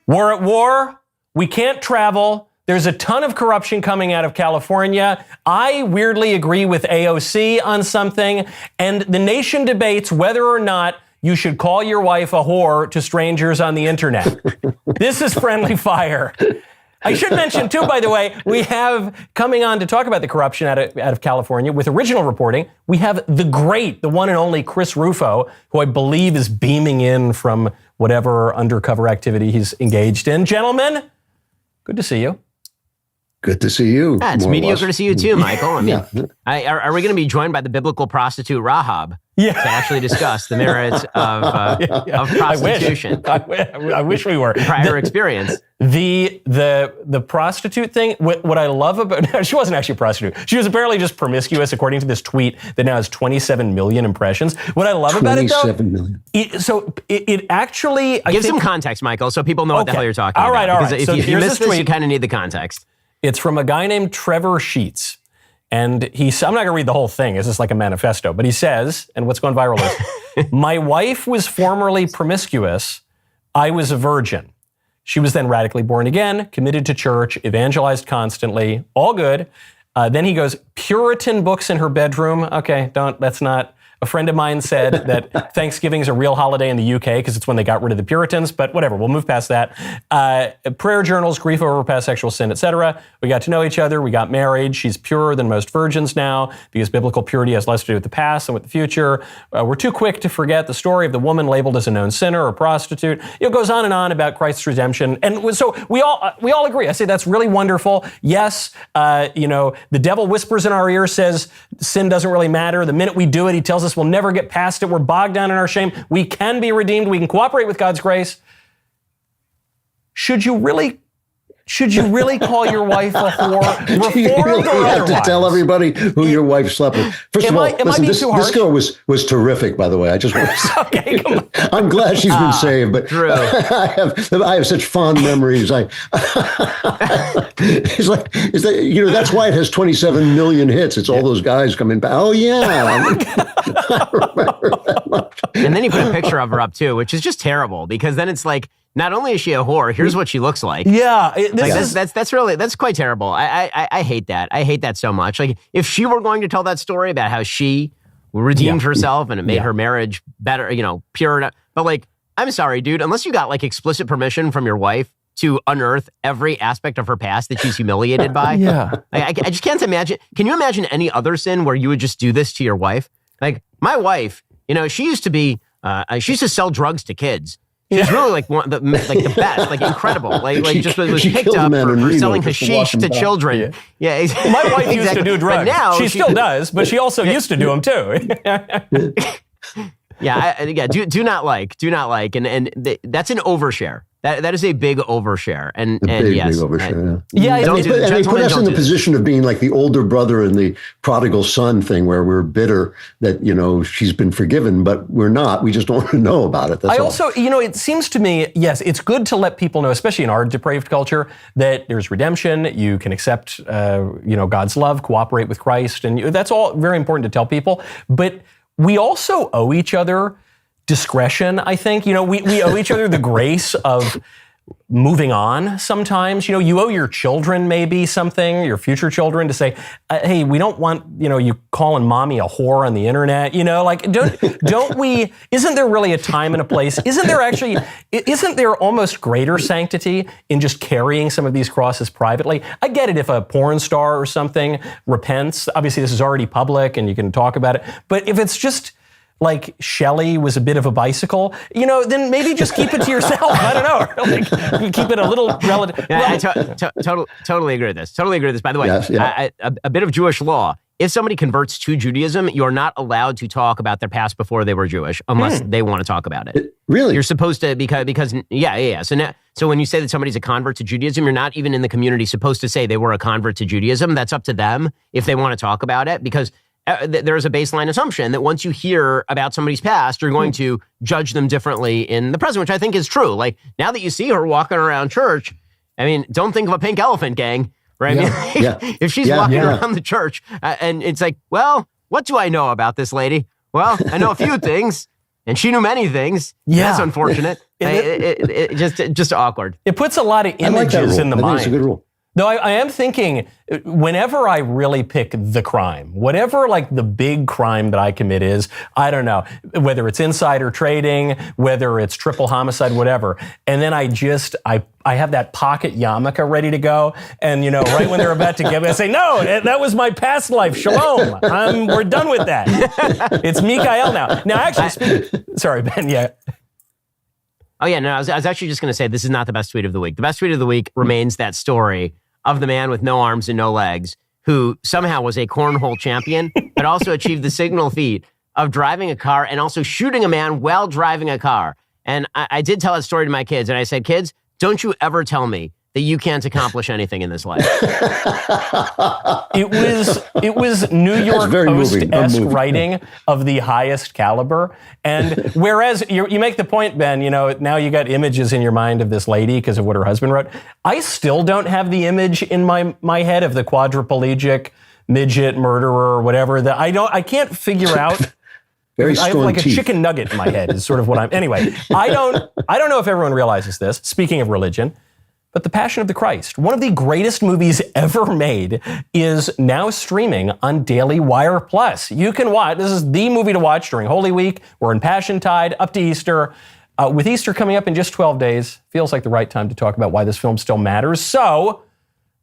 We're at war. We can't travel. There's a ton of corruption coming out of California. I weirdly agree with AOC on something. And the nation debates whether or not you should call your wife a whore to strangers on the internet. This is Friendly Fire. I should mention, too, by the way, we have coming on to talk about the corruption out of California with original reporting. We have the one and only Chris Rufo, who I believe is beaming in from whatever undercover activity he's engaged in. Gentlemen, good to see you. Good to see you. Yeah, it's mediocre to see you too, Michael. I mean, are we going to be joined by the biblical prostitute Rahab to actually discuss the merits of prostitution? I wish we were. Prior experience. The prostitute thing, what I love about, she wasn't actually a prostitute. She was apparently just promiscuous, according to this tweet that now has 27 million impressions. What I love about it, though, 27 million. It actually... Give some context, Michael, so people know what the hell you're talking about. All right. Because if you miss this, you kind of need the context. It's from a guy named Trevor Sheets. And I'm not going to read the whole thing. It's just like a manifesto. But he says, and what's going viral is, my wife was formerly promiscuous. I was a virgin. She was then radically born again, committed to church, evangelized constantly. All good. Then he goes, Puritan books in her bedroom. Okay, that's not... A friend of mine said that Thanksgiving is a real holiday in the UK because it's when they got rid of the Puritans, but whatever, we'll move past that. Prayer journals, grief over past sexual sin, etc. We got to know each other. We got married. She's purer than most virgins now because biblical purity has less to do with the past than with the future. We're too quick to forget the story of the woman labeled as a known sinner or prostitute. It goes on and on about Christ's redemption. And so we all agree. I say that's really wonderful. Yes, the devil whispers in our ear, says sin doesn't really matter. The minute we do it, he tells us we'll never get past it. We're bogged down in our shame. We can be redeemed. We can cooperate with God's grace. Should you really call your wife a whore? Do you really have to tell everybody who your wife slept with? First of all, listen, this girl was terrific, by the way. I just want to say, okay, come on. I'm glad she's been saved, but true. I have such fond memories. That's why it has 27 million hits. It's all those guys coming back. Oh yeah, I remember that much. And then you put a picture of her up too, which is just terrible because then it's like, not only is she a whore, here's what she looks like. Yeah. That's quite terrible. I hate that. I hate that so much. Like, if she were going to tell that story about how she redeemed herself and it made her marriage better, pure. But like, I'm sorry, dude, unless you got like explicit permission from your wife to unearth every aspect of her past that she's humiliated by. I just can't imagine. Can you imagine any other sin where you would just do this to your wife? Like, my wife, she used to sell drugs to kids. She's really like the best, like incredible, like just was picked up for selling hashish to children. Yeah, my wife used to do drugs. But now she still does, but she also used to do them too. Do not like, and that's an overshare. That is a big overshare, and yes, big overshare. They put us in the position of being like the older brother in the prodigal son thing, where we're bitter that she's been forgiven, but we're not. We just don't want to know about it. That's also, it seems to me, yes, it's good to let people know, especially in our depraved culture, that there's redemption. You can accept, God's love, cooperate with Christ, and that's all very important to tell people. But we also owe each other discretion, I think. We owe each other the grace of moving on sometimes. You owe your children maybe something, your future children, to say, hey, we don't want, you calling mommy a whore on the internet, don't we, isn't there really a time and a place? Isn't there almost greater sanctity in just carrying some of these crosses privately? I get it if a porn star or something repents. Obviously, this is already public and you can talk about it. But if it's just like Shelley was a bit of a bicycle, then maybe just keep it to yourself. I don't know. Like, keep it a little relative. Yeah, I totally agree with this. By the way, a bit of Jewish law. If somebody converts to Judaism, you're not allowed to talk about their past before they were Jewish unless they want to talk about it. Really? You're supposed to because. So when you say that somebody's a convert to Judaism, you're not even in the community supposed to say they were a convert to Judaism. That's up to them if they want to talk about it, because there's a baseline assumption that once you hear about somebody's past, you're going to judge them differently in the present, which I think is true. Like, now that you see her walking around church, I mean, don't think of a pink elephant, gang, right? If she's walking around the church and it's like, well, what do I know about this lady? Well, I know a few things. And she knew many things. Yeah. That's unfortunate. It just awkward. It puts a lot of I like that images rule. in the I think mind. it's a good rule. Though I am thinking, whenever I really pick the crime, whatever like the big crime that I commit is, I don't know, whether it's insider trading, whether it's triple homicide, whatever. And then I have that pocket yarmulke ready to go. And, you know, right when they're about to give it, I say, no, that was my past life. Shalom. We're done with that. It's Mikael now. Now, actually, sorry, Ben, yeah. Oh, yeah, no, I was actually just going to say this is not the best tweet of the week. The best tweet of the week remains that story of the man with no arms and no legs who somehow was a cornhole champion, but also achieved the signal feat of driving a car and also shooting a man while driving a car. And I did tell that story to my kids, and I said, kids, don't you ever tell me that you can't accomplish anything in this life. It was New York Post-esque writing of the highest caliber. And whereas you make the point, Ben, you know, now you got images in your mind of this lady because of what her husband wrote. I still don't have the image in my head of the quadriplegic midget murderer or whatever. That I can't figure out. Very I have strong like teeth. a chicken nugget in my head is sort of what I'm. Anyway, I don't know if everyone realizes this. Speaking of religion. But The Passion of the Christ, one of the greatest movies ever made, is now streaming on DailyWire Plus. You can watch, this is the movie to watch during Holy Week. We're in Passiontide, up to Easter. With Easter coming up in just 12 days, feels like the right time to talk about why this film still matters. So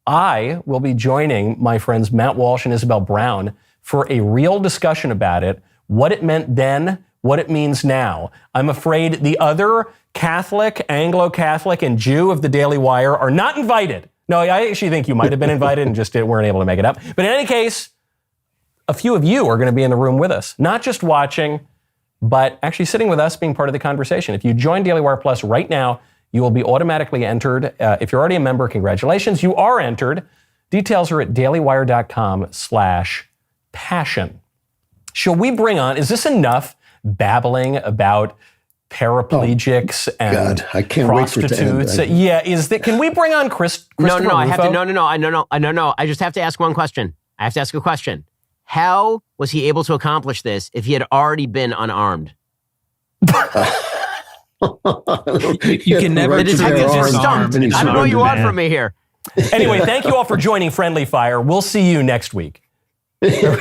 I will be joining my friends Matt Walsh and Isabel Brown for a real discussion about it, what it meant then, what it means now. I'm afraid the other Catholic, Anglo-Catholic, and Jew of the Daily Wire are not invited. No, I actually think you might have been invited and just weren't able to make it up. But in any case, a few of you are going to be in the room with us, not just watching, but actually sitting with us, being part of the conversation. If you join Daily Wire Plus right now, you will be automatically entered. If you're already a member, congratulations, you are entered. Details are at dailywire.com/passion. Shall we bring on, is this enough babbling about paraplegics and God, I can't wait for it to end. prostitutes? Yeah, can we bring on Christopher Rufo? I have to. No. I just have to ask one question. I have to ask a question. How was he able to accomplish this if he had already been unarmed? You can never. I don't know what you want from me here. Anyway, thank you all for joining Friendly Fire. We'll see you next week. We're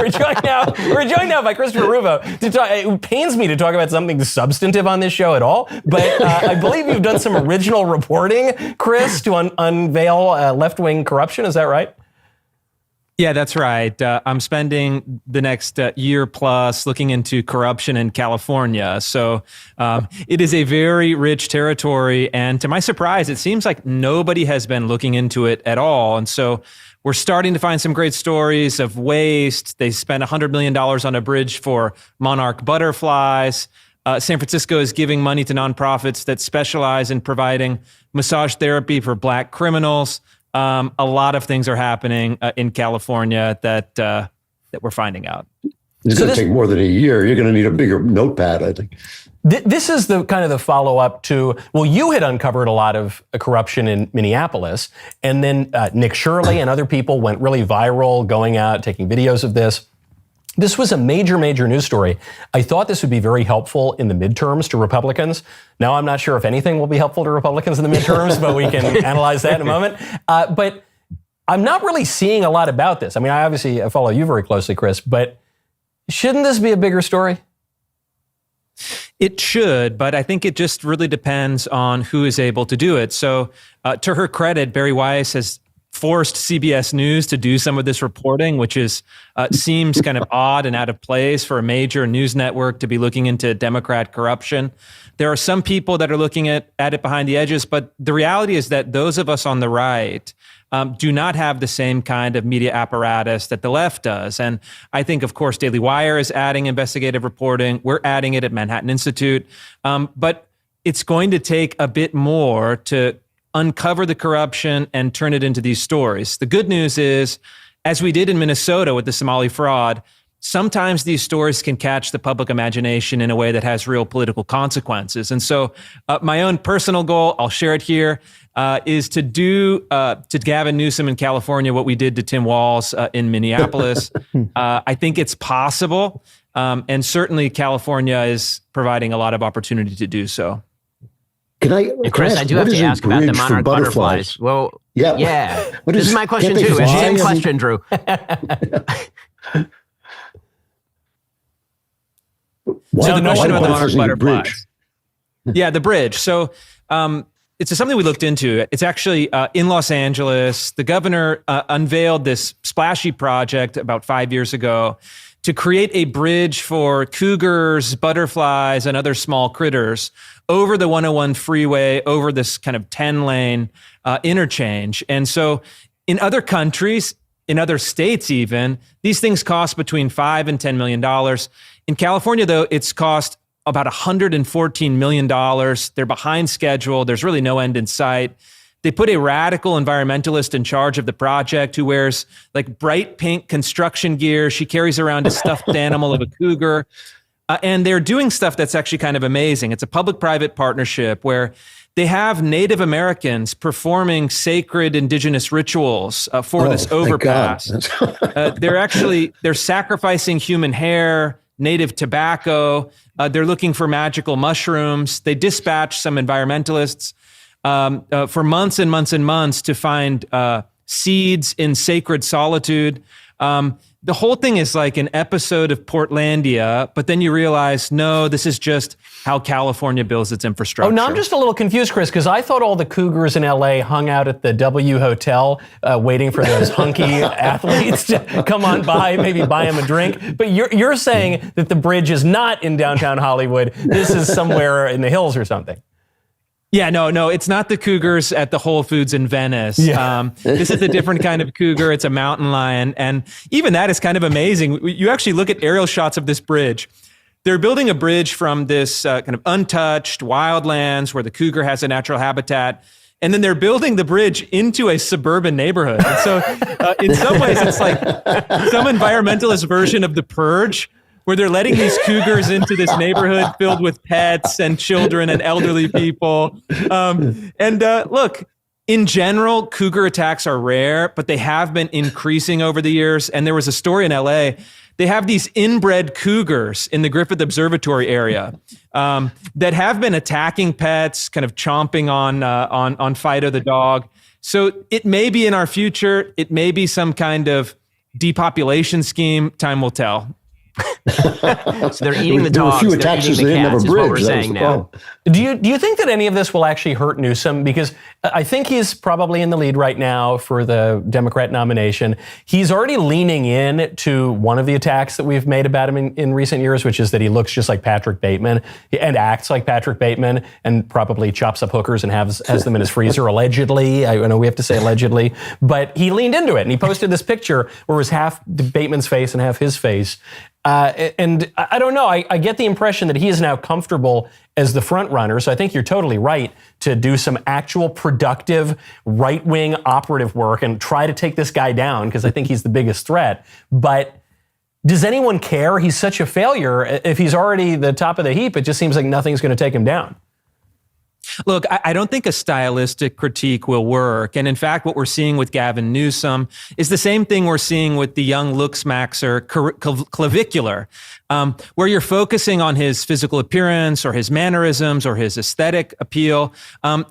joined now by Christopher Rufo. It pains me to talk about something substantive on this show at all, but I believe you've done some original reporting, Chris, to unveil left-wing corruption. Is that right? Yeah, that's right. I'm spending the next year plus looking into corruption in California. So it is a very rich territory. And to my surprise, it seems like nobody has been looking into it at all. And so we're starting to find some great stories of waste. They spent $100 million on a bridge for monarch butterflies. San Francisco is giving money to nonprofits that specialize in providing massage therapy for Black criminals. A lot of things are happening in California that we're finding out. It's going to take more than a year. You're going to need a bigger notepad, I think. This is the kind of the follow-up to, well, you had uncovered a lot of corruption in Minneapolis, and then Nick Shirley and other people went really viral, going out, taking videos of this. This was a major, major news story. I thought this would be very helpful in the midterms to Republicans. Now, I'm not sure if anything will be helpful to Republicans in the midterms, but we can analyze that in a moment. But I'm not really seeing a lot about this. I mean, I follow you very closely, Chris, but shouldn't this be a bigger story? It should, but I think it just really depends on who is able to do it. So to her credit, Bari Weiss has forced CBS News to do some of this reporting, which seems kind of odd and out of place for a major news network to be looking into Democrat corruption. There are some people that are looking at it behind the edges, but the reality is that those of us on the right do not have the same kind of media apparatus that the left does. And I think, of course, Daily Wire is adding investigative reporting. We're adding it at Manhattan Institute. But it's going to take a bit more to uncover the corruption and turn it into these stories. The good news is, as we did in Minnesota with the Somali fraud, sometimes these stories can catch the public imagination in a way that has real political consequences. And so my own personal goal, I'll share it here, is to do to Gavin Newsom in California what we did to Tim Walz in Minneapolis. I think it's possible And certainly California is providing a lot of opportunity to do so. Chris, I do have to ask about the monarch butterflies. Well, yeah. This is my question too. It's the same question, Drew. So the question about the monarch butterflies. Yeah, the bridge. So it's something we looked into. It's actually in Los Angeles. The governor unveiled this splashy project about 5 years ago to create a bridge for cougars, butterflies, and other small critters over the 101 freeway, over this kind of 10-lane interchange. And so in other countries, in other states even, these things cost between $5 and $10 million. In California, though, it's cost about $114 million. They're behind schedule. There's really no end in sight. They put a radical environmentalist in charge of the project who wears like bright pink construction gear. She carries around a stuffed animal of a cougar. And they're doing stuff that's actually kind of amazing. It's a public-private partnership where they have Native Americans performing sacred indigenous rituals for this overpass. They're sacrificing human hair, native tobacco. They're looking for magical mushrooms. They dispatch some environmentalists for months and months and months to find seeds in sacred solitude. The whole thing is like an episode of Portlandia, but then you realize, no, this is just how California builds its infrastructure. Oh, no, I'm just a little confused, Chris, because I thought all the cougars in LA hung out at the W Hotel waiting for those hunky athletes to come on by, maybe buy them a drink. But you're saying that the bridge is not in downtown Hollywood. This is somewhere in the hills or something. Yeah, no, it's not the cougars at the Whole Foods in Venice. Yeah. This is a different kind of cougar. It's a mountain lion. And even that is kind of amazing. You actually look at aerial shots of this bridge. They're building a bridge from this kind of untouched wildlands where the cougar has a natural habitat. And then they're building the bridge into a suburban neighborhood. And so in some ways, it's like some environmentalist version of The Purge, where they're letting these cougars into this neighborhood filled with pets and children and elderly people. Look, in general, cougar attacks are rare, but they have been increasing over the years. And there was a story in LA. They have these inbred cougars in the Griffith Observatory area that have been attacking pets, kind of chomping on Fido the dog. So it may be in our future. It may be some kind of depopulation scheme. Time will tell. So they're eating the dogs. There were a few attacks at the end of a bridge. What we're saying now. Do you think that any of this will actually hurt Newsom? Because I think he's probably in the lead right now for the Democrat nomination. He's already leaning in to one of the attacks that we've made about him in recent years, which is that he looks just like Patrick Bateman and acts like Patrick Bateman and probably chops up hookers and has them in his freezer, allegedly. I know we have to say allegedly, but he leaned into it and he posted this picture where it was half Bateman's face and half his face. And I don't know, I get the impression that he is now comfortable as the front runner. So I think you're totally right to do some actual productive right-wing operative work and try to take this guy down because I think he's the biggest threat. But does anyone care? He's such a failure. If he's already the top of the heap, it just seems like nothing's going to take him down. Look, I don't think a stylistic critique will work. And in fact, what we're seeing with Gavin Newsom is the same thing we're seeing with the young looksmaxer clavicular, where you're focusing on his physical appearance or his mannerisms or his aesthetic appeal.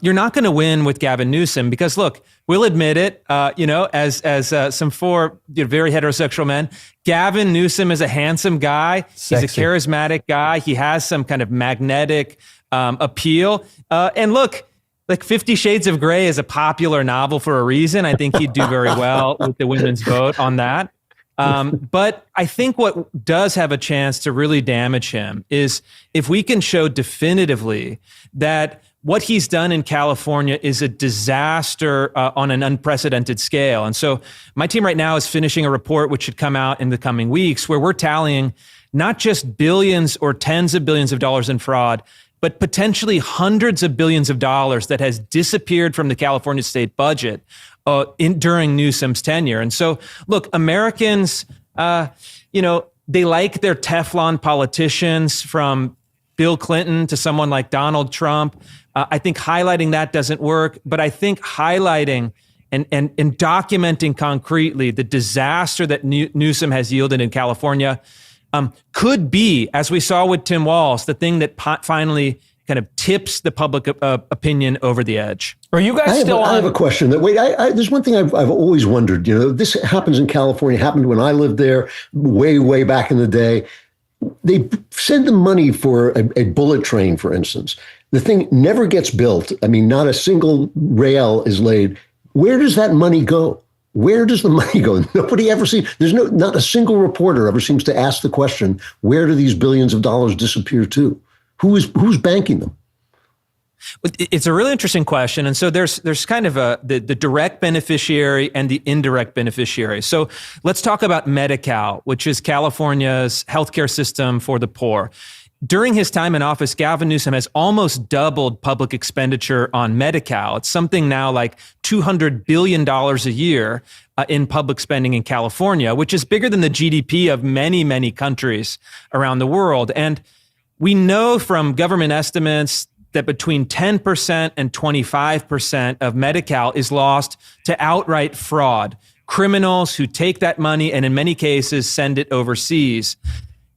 You're not going to win with Gavin Newsom because, look, we'll admit it, as some four very heterosexual men, Gavin Newsom is a handsome guy. Sexy. He's a charismatic guy. He has some kind of magnetic appeal. And look, like 50 Shades of Grey is a popular novel for a reason. I think he'd do very well with the women's vote on that. But I think what does have a chance to really damage him is if we can show definitively that what he's done in California is a disaster on an unprecedented scale. And so my team right now is finishing a report which should come out in the coming weeks where we're tallying not just billions or tens of billions of dollars in fraud, but potentially hundreds of billions of dollars that has disappeared from the California state budget during Newsom's tenure. And so, look, Americans, they like their Teflon politicians from Bill Clinton to someone like Donald Trump. I think highlighting that doesn't work, but I think highlighting and documenting concretely the disaster that Newsom has yielded in California, could be, as we saw with Tim Walz, the thing that finally kind of tips the public opinion over the edge. Are you guys I have a question. There's one thing I've always wondered. This happens in California. Happened when I lived there, way back in the day. They send them money for a bullet train, for instance. The thing never gets built. I mean, not a single rail is laid. Where does that money go? Where does the money go? Nobody ever sees. Not a single reporter ever seems to ask the question: where do these billions of dollars disappear to? Who's banking them? It's a really interesting question. And so there's kind of the direct beneficiary and the indirect beneficiary. So let's talk about Medi-Cal, which is California's healthcare system for the poor. During his time in office, Gavin Newsom has almost doubled public expenditure on Medi-Cal. It's something now like $200 billion a year in public spending in California, which is bigger than the GDP of many, many countries around the world. And we know from government estimates that between 10% and 25% of Medi-Cal is lost to outright fraud, criminals who take that money and in many cases send it overseas.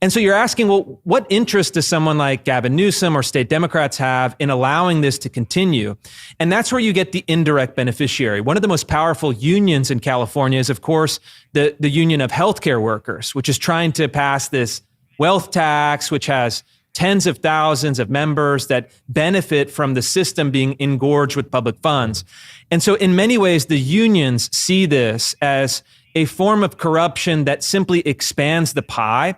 And so you're asking, well, what interest does someone like Gavin Newsom or state Democrats have in allowing this to continue? And that's where you get the indirect beneficiary. One of the most powerful unions in California is, of course, the union of healthcare workers, which is trying to pass this wealth tax, which has tens of thousands of members that benefit from the system being engorged with public funds. And so in many ways, the unions see this as a form of corruption that simply expands the pie.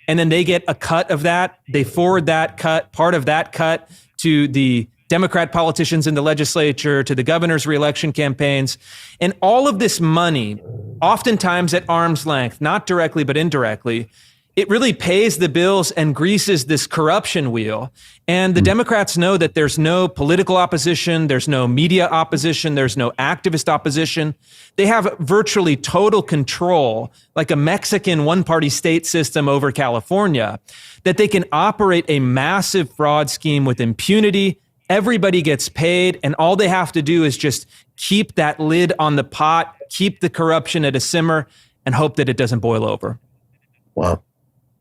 And then they get a cut of that. They forward that cut, part of that cut, to the Democrat politicians in the legislature, to the governor's reelection campaigns. And all of this money, oftentimes at arm's length, not directly but indirectly, it really pays the bills and greases this corruption wheel. And the Democrats know that there's no political opposition, there's no media opposition, there's no activist opposition. They have virtually total control, like a Mexican one-party state system over California, that they can operate a massive fraud scheme with impunity. Everybody gets paid, and all they have to do is just keep that lid on the pot, keep the corruption at a simmer, and hope that it doesn't boil over. Wow.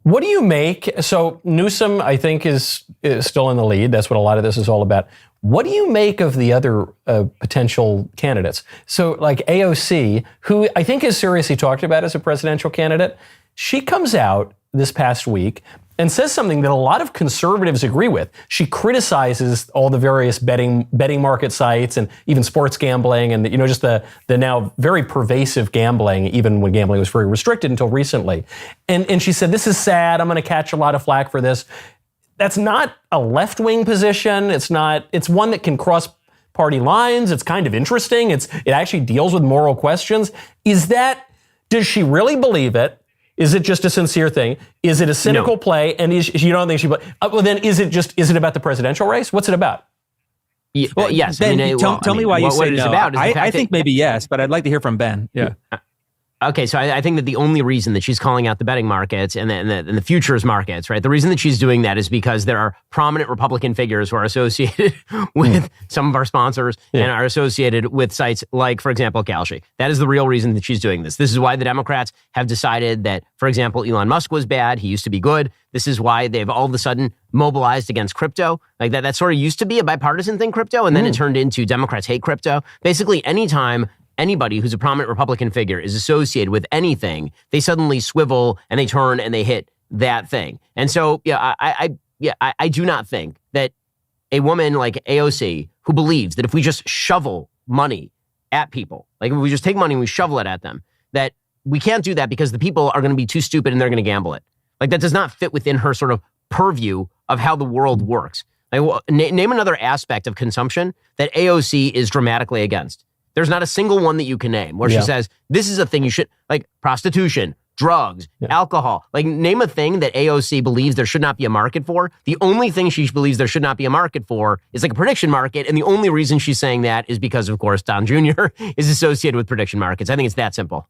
What do you make? So Newsom, I think, is still in the lead. That's what a lot of this is all about. What do you make of the other potential candidates? So like AOC, who I think is seriously talked about as a presidential candidate, she comes out this past week and says something that a lot of conservatives agree with. She criticizes all the various betting market sites and even sports gambling and just the now very pervasive gambling, even when gambling was very restricted until recently. And she said, this is sad. I'm going to catch a lot of flack for this. That's not a left-wing position. It's one that can cross party lines. It's kind of interesting. It actually deals with moral questions. Does she really believe it? Is it just a sincere thing? Is it a cynical play? And you don't think she? Well, then is it about the presidential race? What's it about? Well, yes. Ben, tell me why you say no. I think maybe yes, but I'd like to hear from Ben. Yeah. Okay, so I think that the only reason that she's calling out the betting markets and the futures markets, right? The reason that she's doing that is because there are prominent Republican figures who are associated with some of our sponsors and are associated with sites like, for example, Kalshi. That is the real reason that she's doing this. This is why the Democrats have decided that, for example, Elon Musk was bad. He used to be good. This is why they've all of a sudden mobilized against crypto. Like that sort of used to be a bipartisan thing, crypto, and then it turned into Democrats hate crypto. Basically, anytime anybody who's a prominent Republican figure is associated with anything, they suddenly swivel and they turn and they hit that thing. And so, I do not think that a woman like AOC, who believes that if we just shovel money at people, like if we just take money and we shovel it at them, that we can't do that because the people are going to be too stupid and they're going to gamble it. Like that does not fit within her sort of purview of how the world works. Like, name another aspect of consumption that AOC is dramatically against. There's not a single one that you can name where she says, this is a thing you should, like prostitution, drugs, alcohol. Like name a thing that AOC believes there should not be a market for. The only thing she believes there should not be a market for is like a prediction market. And the only reason she's saying that is because, of course, Don Jr. is associated with prediction markets. I think it's that simple.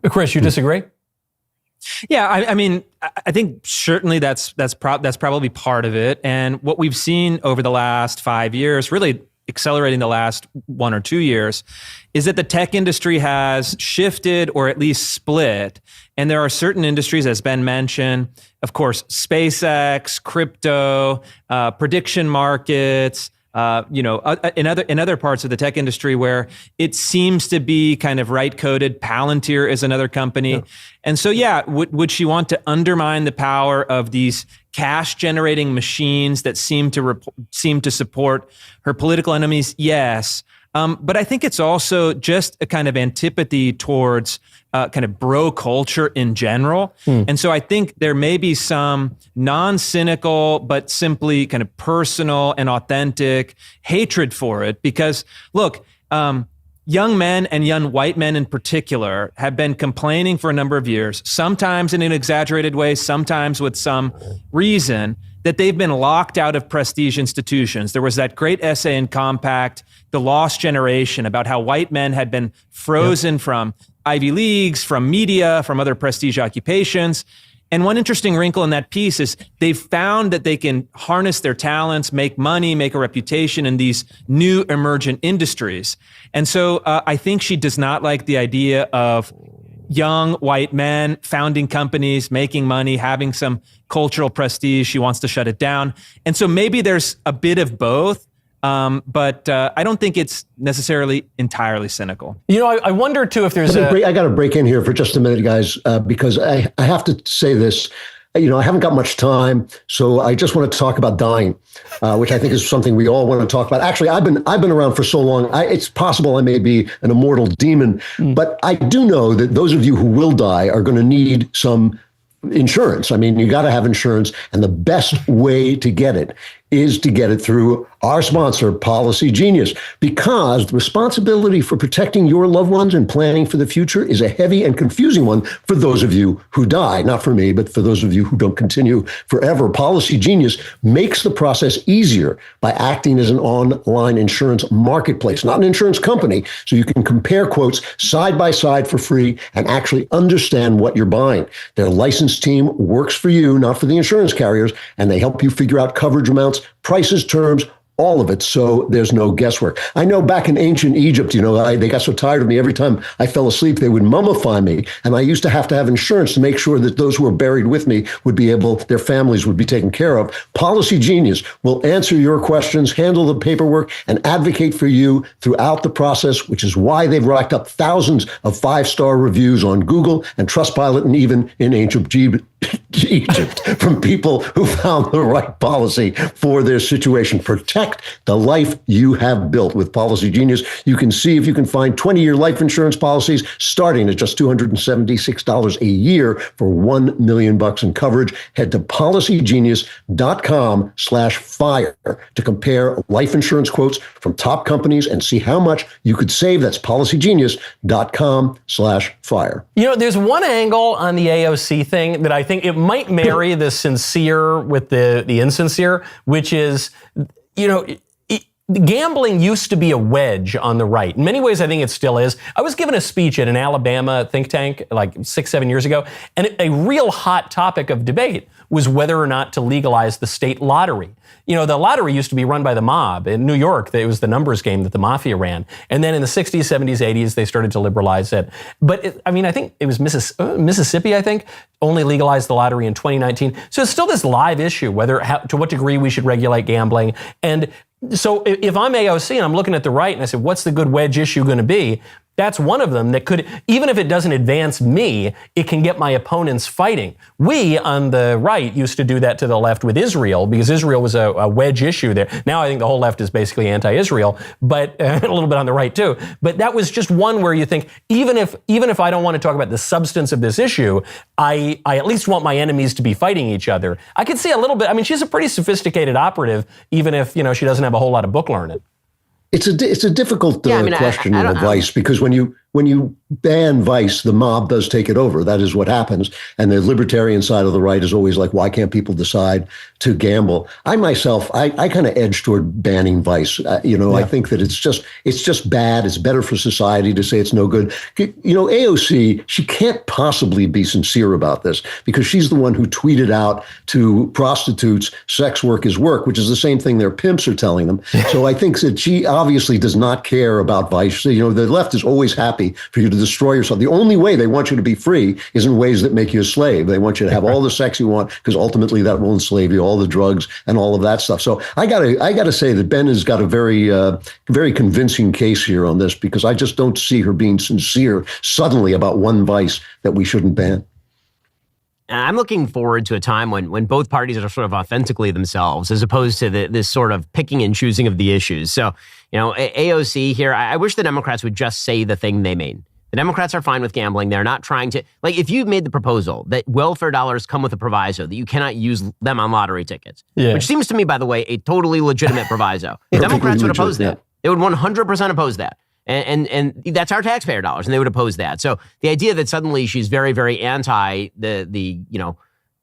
Chris, you disagree? Yeah, I mean, I think certainly that's probably part of it. And what we've seen over the last 5 years, really accelerating the last 1 or 2 years, is that the tech industry has shifted or at least split. And there are certain industries, as Ben mentioned, of course, SpaceX, crypto, prediction markets, in other parts of the tech industry where it seems to be kind of right-coded. Palantir is another company. Yeah. And so, would she want to undermine the power of these cash-generating machines that seem to support her political enemies? Yes. But I think it's also just a kind of antipathy towards kind of bro culture in general. And so I think there may be some non-cynical, but simply kind of personal and authentic hatred for it. Because look, young men and young white men in particular have been complaining for a number of years, sometimes in an exaggerated way, sometimes with some reason, that they've been locked out of prestige institutions. There was that great essay in Compact, The Lost Generation, about how white men had been frozen from Ivy Leagues, from media, from other prestige occupations. And one interesting wrinkle in that piece is they've found that they can harness their talents, make money, make a reputation in these new emergent industries. And so I think she does not like the idea of young white men founding companies, making money, having some cultural prestige. She wants to shut it down. And so maybe there's a bit of both. But I don't think it's necessarily entirely cynical. I wonder too if there's I got to break in here for just a minute, guys, because I have to say this. I haven't got much time, so I just want to talk about dying, which I think is something we all want to talk about. Actually, I've been around for so long. It's possible I may be an immortal demon, but I do know that those of you who will die are going to need some insurance. I mean, you got to have insurance, and the best way to get it is to get it through our sponsor, Policy Genius, because the responsibility for protecting your loved ones and planning for the future is a heavy and confusing one for those of you who die. Not for me, but for those of you who don't continue forever. Policy Genius makes the process easier by acting as an online insurance marketplace, not an insurance company, so you can compare quotes side by side for free and actually understand what you're buying. Their licensed team works for you, not for the insurance carriers, and they help you figure out coverage amounts, prices, terms, all of it, so there's no guesswork. I know back in ancient Egypt, they got so tired of me. Every time I fell asleep, they would mummify me. And I used to have insurance to make sure that those who were buried with me their families would be taken care of. Policy Genius will answer your questions, handle the paperwork, and advocate for you throughout the process, which is why they've racked up thousands of 5-star reviews on Google and Trustpilot, and even in ancient Egypt from people who found the right policy for their situation. Protect the life you have built with Policy Genius. You can see if you can find 20-year life insurance policies starting at just $276 a year for $1 million in coverage. Head to policygenius.com/fire to compare life insurance quotes from top companies and see how much you could save. That's policygenius.com/fire. There's one angle on the AOC thing that I think it might marry the sincere with the insincere, which is, gambling used to be a wedge on the right. In many ways, I think it still is. I was given a speech at an Alabama think tank like 6-7 years ago, and a real hot topic of debate was whether or not to legalize the state lottery. The lottery used to be run by the mob. In New York, it was the numbers game that the mafia ran. And then in the 60s, 70s, 80s, they started to liberalize it. But I think it was Mississippi, I think, only legalized the lottery in 2019. So it's still this live issue, to what degree we should regulate gambling. And so if I'm AOC and I'm looking at the right and I said, what's the good wedge issue going to be? That's one of them that could, even if it doesn't advance me, it can get my opponents fighting. We on the right used to do that to the left with Israel because Israel was a wedge issue there. Now I think the whole left is basically anti-Israel, but a little bit on the right too. But that was just one where you think, even if I don't want to talk about the substance of this issue, I at least want my enemies to be fighting each other. I could see a little bit. She's a pretty sophisticated operative, even if she doesn't have a whole lot of book learning. It's a difficult question of advice because when you when you ban vice, the mob does take it over. That is what happens. And the libertarian side of the right is always like, why can't people decide to gamble? I myself, I kind of edge toward banning vice. I think that it's just bad. It's better for society to say it's no good. AOC, she can't possibly be sincere about this because she's the one who tweeted out to prostitutes, sex work is work, which is the same thing their pimps are telling them. So I think that she obviously does not care about vice. The left is always happy for you to destroy yourself. The only way they want you to be free is in ways that make you a slave. They want you to have all the sex you want because ultimately that will enslave you, all the drugs and all of that stuff. So I gotta say that Ben has got a very, very convincing case here on this because I just don't see her being sincere suddenly about one vice that we shouldn't ban. I'm looking forward to a time when both parties are sort of authentically themselves as opposed to this sort of picking and choosing of the issues. So, AOC here, I wish the Democrats would just say the thing they mean. The Democrats are fine with gambling. They're not trying to, if you made the proposal that welfare dollars come with a proviso that you cannot use them on lottery tickets, which seems to me, by the way, a totally legitimate proviso. Democrats would oppose that. They would 100% oppose that. And that's our taxpayer dollars, and they would oppose that. So the idea that suddenly she's very, very anti the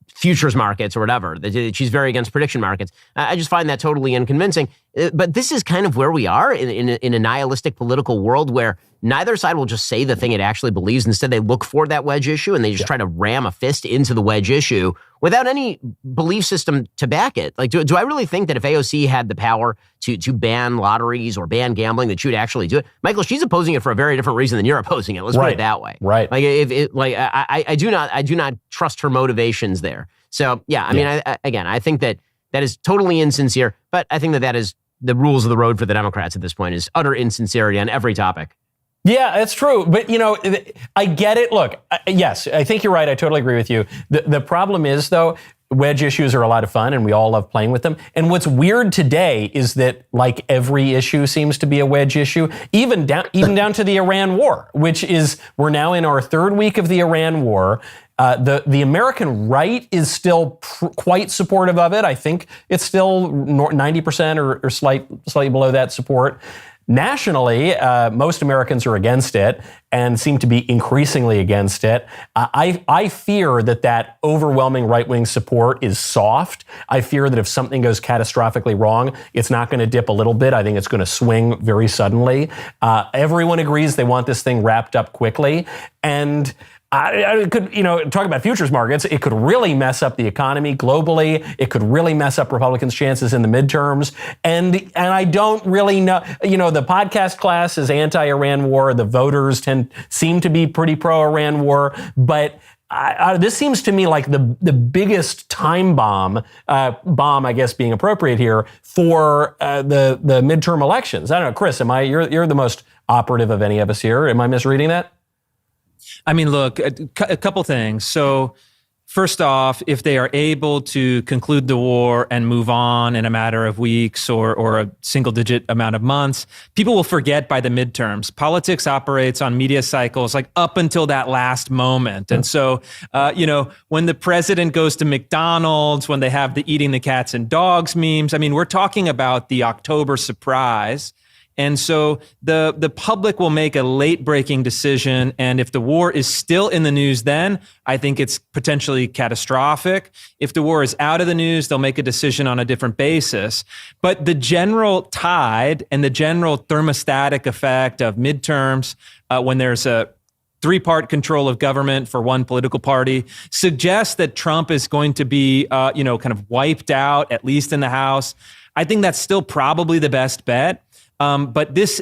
futures markets or whatever, that she's very against prediction markets, I just find that totally unconvincing. But this is kind of where we are in a nihilistic political world where neither side will just say the thing it actually believes. Instead, they look for that wedge issue and they just try to ram a fist into the wedge issue without any belief system to back it. Do I really think that if AOC had the power to ban lotteries or ban gambling, that she would actually do it? Michael, she's opposing it for a very different reason than you're opposing it. Let's put it that way. Right. I do not trust her motivations there. So I think that is totally insincere, but I think that is the rules of the road for the Democrats at this point is utter insincerity on every topic. Yeah, that's true. But, I get it. Look, yes, I think you're right. I totally agree with you. The problem is, though, wedge issues are a lot of fun and we all love playing with them. And what's weird today is that like every issue seems to be a wedge issue, even down to the Iran war, which is we're now in our third week of the Iran war. The American right is still quite supportive of it. I think it's still 90% or slightly below that support. Nationally, most Americans are against it and seem to be increasingly against it. I fear that overwhelming right-wing support is soft. I fear that if something goes catastrophically wrong, it's not going to dip a little bit. I think it's going to swing very suddenly. Everyone agrees they want this thing wrapped up quickly. And I could, talk about futures markets. It could really mess up the economy globally. It could really mess up Republicans' chances in the midterms. And I don't really know, the podcast class is anti-Iran war. The voters seem to be pretty pro-Iran war. But this seems to me like the biggest time bomb, I guess being appropriate here, for the midterm elections. I don't know, Chris, you're the most operative of any of us here. Am I misreading that? I mean, look, a couple things. So first off, if they are able to conclude the war and move on in a matter of weeks or a single digit amount of months, people will forget by the midterms. Politics operates on media cycles like up until that last moment. And so, when the president goes to McDonald's, when they have the eating the cats and dogs memes, I mean, we're talking about the October surprise. And so the public will make a late-breaking decision. And if the war is still in the news then, I think it's potentially catastrophic. If the war is out of the news, they'll make a decision on a different basis. But the general tide and the general thermostatic effect of midterms, when there's a three-part control of government for one political party, suggests that Trump is going to be, kind of wiped out, at least in the House. I think that's still probably the best bet. But this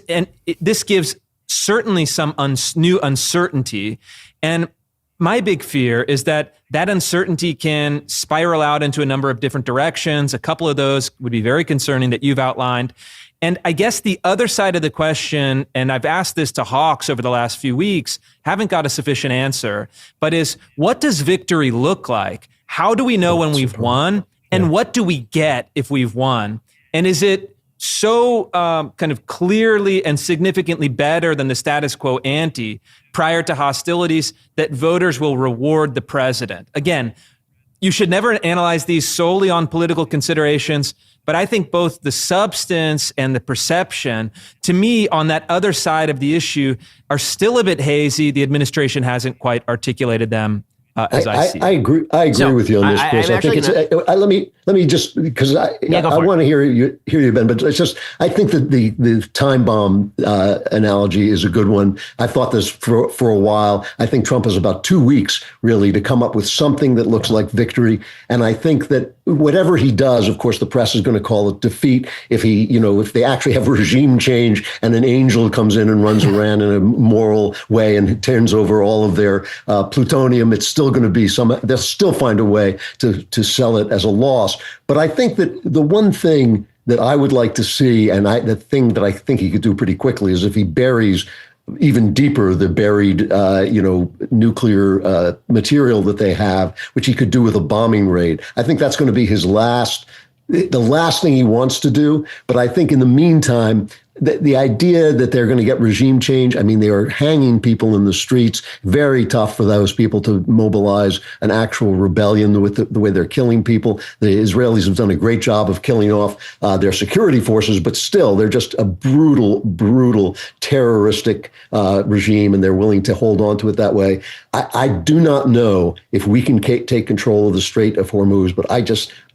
gives certainly some new uncertainty. And my big fear is that uncertainty can spiral out into a number of different directions. A couple of those would be very concerning that you've outlined. And I guess the other side of the question, and I've asked this to Hawks over the last few weeks, haven't got a sufficient answer, but is what does victory look like? How do we know when we've won? And what do we get if we've won? And is it so kind of clearly and significantly better than the status quo ante prior to hostilities that voters will reward the president? Again, you should never analyze these solely on political considerations. But I think both the substance and the perception, to me, on that other side of the issue, are still a bit hazy. The administration hasn't quite articulated them as I see. I agree. I agree with you on this, Chris. I think it's. Let me just, because I want to hear you, Ben. But it's just, I think that the time bomb analogy is a good one. I thought this for a while. I think Trump has about 2 weeks really to come up with something that looks like victory. And I think that whatever he does, of course, the press is going to call it defeat. If if they actually have regime change and an angel comes in and runs around in a moral way and turns over all of their plutonium, it's still going to be they'll still find a way to sell it as a loss. But I think that the one thing that I would like to see, and the thing that I think he could do pretty quickly, is if he buries even deeper the buried, nuclear material that they have, which he could do with a bombing raid. I think that's going to be the last thing he wants to do. But I think in the meantime, the idea that they're going to get regime change, I mean, they are hanging people in the streets. Very tough for those people to mobilize an actual rebellion with the way they're killing people. The Israelis have done a great job of killing off their security forces, but still, they're just a brutal, terroristic regime, and they're willing to hold on to it that way. I do not know if we can take control of the Strait of Hormuz, but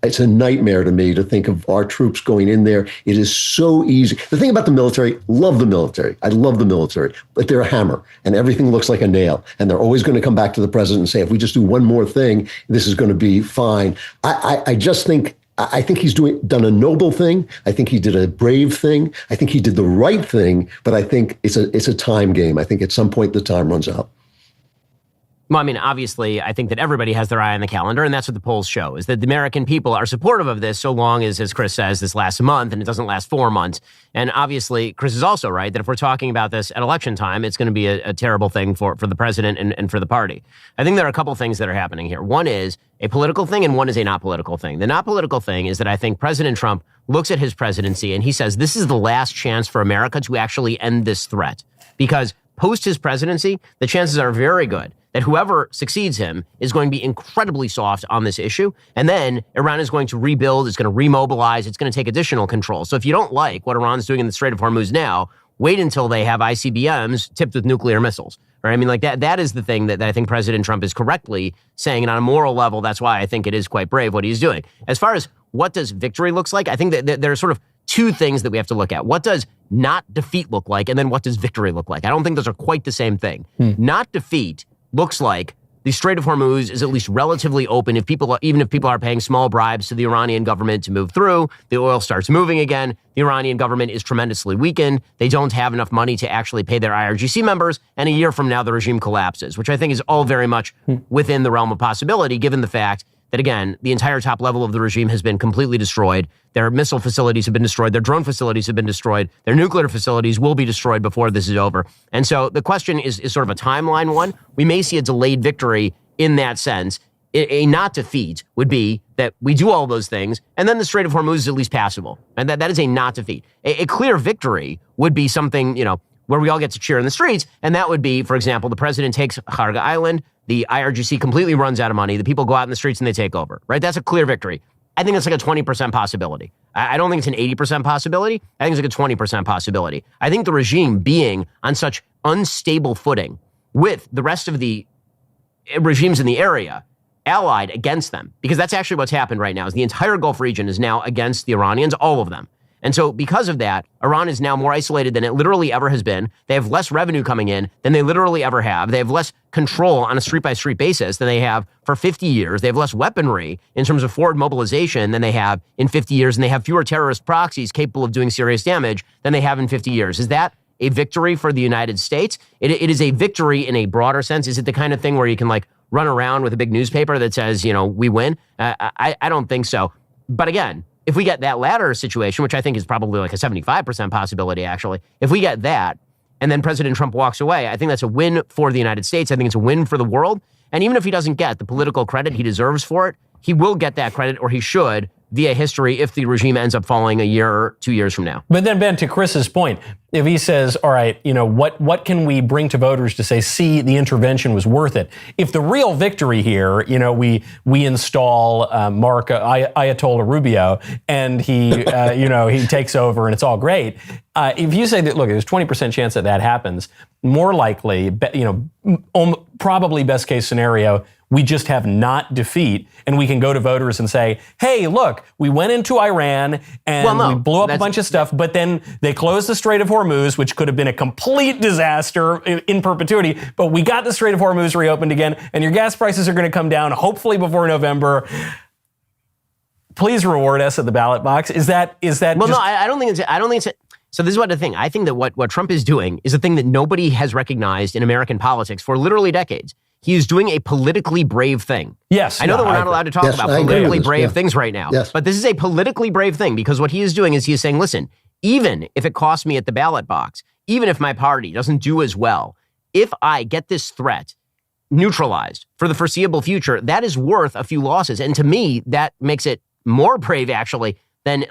it's a nightmare to me to think of our troops going in there. It is so easy. The thing about the military, love the military. I love the military, but they're a hammer and everything looks like a nail. And they're always going to come back to the president and say, if we just do one more thing, this is going to be fine. I think he's done a noble thing. I think he did a brave thing. I think he did the right thing, but I think it's a time game. I think at some point the time runs out. Well, I mean, obviously, I think that everybody has their eye on the calendar, and that's what the polls show, is that the American people are supportive of this so long as Chris says, this lasts a month, and it doesn't last 4 months. And obviously, Chris is also right that if we're talking about this at election time, it's going to be a terrible thing for the president and for the party. I think there are a couple things that are happening here. One is a political thing, and one is a not political thing. The not political thing is that I think President Trump looks at his presidency, and he says, this is the last chance for America to actually end this threat. Because post his presidency, the chances are very good that whoever succeeds him is going to be incredibly soft on this issue. And then Iran is going to rebuild, it's going to remobilize, it's going to take additional control. So if you don't like what Iran's doing in the Strait of Hormuz now, wait until they have ICBMs tipped with nuclear missiles. Right? I mean, like that is the thing that I think President Trump is correctly saying. And on a moral level, that's why I think it is quite brave what he's doing. As far as what does victory looks like, I think that there are sort of two things that we have to look at. What does not defeat look like? And then what does victory look like? I don't think those are quite the same thing. Not defeat looks like the Strait of Hormuz is at least relatively open. Even if people are paying small bribes to the Iranian government to move through, the oil starts moving again. The Iranian government is tremendously weakened. They don't have enough money to actually pay their IRGC members. And a year from now, the regime collapses, which I think is all very much within the realm of possibility, given the fact that, again, the entire top level of the regime has been completely destroyed. Their missile facilities have been destroyed. Their drone facilities have been destroyed. Their nuclear facilities will be destroyed before this is over. And so the question is sort of a timeline one. We may see a delayed victory in that sense. A not defeat would be that we do all those things, and then the Strait of Hormuz is at least passable. And that is a not defeat. A clear victory would be something, where we all get to cheer in the streets. And that would be, for example, the president takes Kharga Island, the IRGC completely runs out of money, the people go out in the streets and they take over, right? That's a clear victory. I think it's like a 20% possibility. I don't think it's an 80% possibility. I think it's like a 20% possibility. I think the regime being on such unstable footing with the rest of the regimes in the area allied against them, because that's actually what's happened right now, is the entire Gulf region is now against the Iranians, all of them. And so because of that, Iran is now more isolated than it literally ever has been. They have less revenue coming in than they literally ever have. They have less control on a street-by-street basis than they have for 50 years. They have less weaponry in terms of forward mobilization than they have in 50 years. And they have fewer terrorist proxies capable of doing serious damage than they have in 50 years. Is that a victory for the United States? It is a victory in a broader sense. Is it the kind of thing where you can run around with a big newspaper that says, we win? I don't think so. But again, if we get that latter situation, which I think is probably like a 75% possibility, actually, if we get that, and then President Trump walks away, I think that's a win for the United States. I think it's a win for the world. And even if he doesn't get the political credit he deserves for it, he will get that credit, or he should, via history if the regime ends up falling a year or 2 years from now. But then, Ben, to Chris's point, if he says, all right, what can we bring to voters to say, see, the intervention was worth it? If the real victory here, we install Ayatollah Rubio and he, he takes over and it's all great. If you say that, look, there's 20% chance that happens, more likely, probably best case scenario, we just have not defeat, and we can go to voters and say, hey, look, we went into Iran and we blew up a bunch of stuff, but then they closed the Strait of Hormuz, which could have been a complete disaster in perpetuity, but we got the Strait of Hormuz reopened again, and your gas prices are going to come down, hopefully before November. Please reward us at the ballot box. Is that? Well, no, I don't think it's. So this is what the thing. I think that what Trump is doing is a thing that nobody has recognized in American politics for literally decades. He is doing a politically brave thing. Yes. I know that we're not allowed to talk about politically brave things right now. Yes. But this is a politically brave thing because what he is doing is he is saying, listen, even if it costs me at the ballot box, even if my party doesn't do as well, if I get this threat neutralized for the foreseeable future, that is worth a few losses. And to me, that makes it more brave, actually, than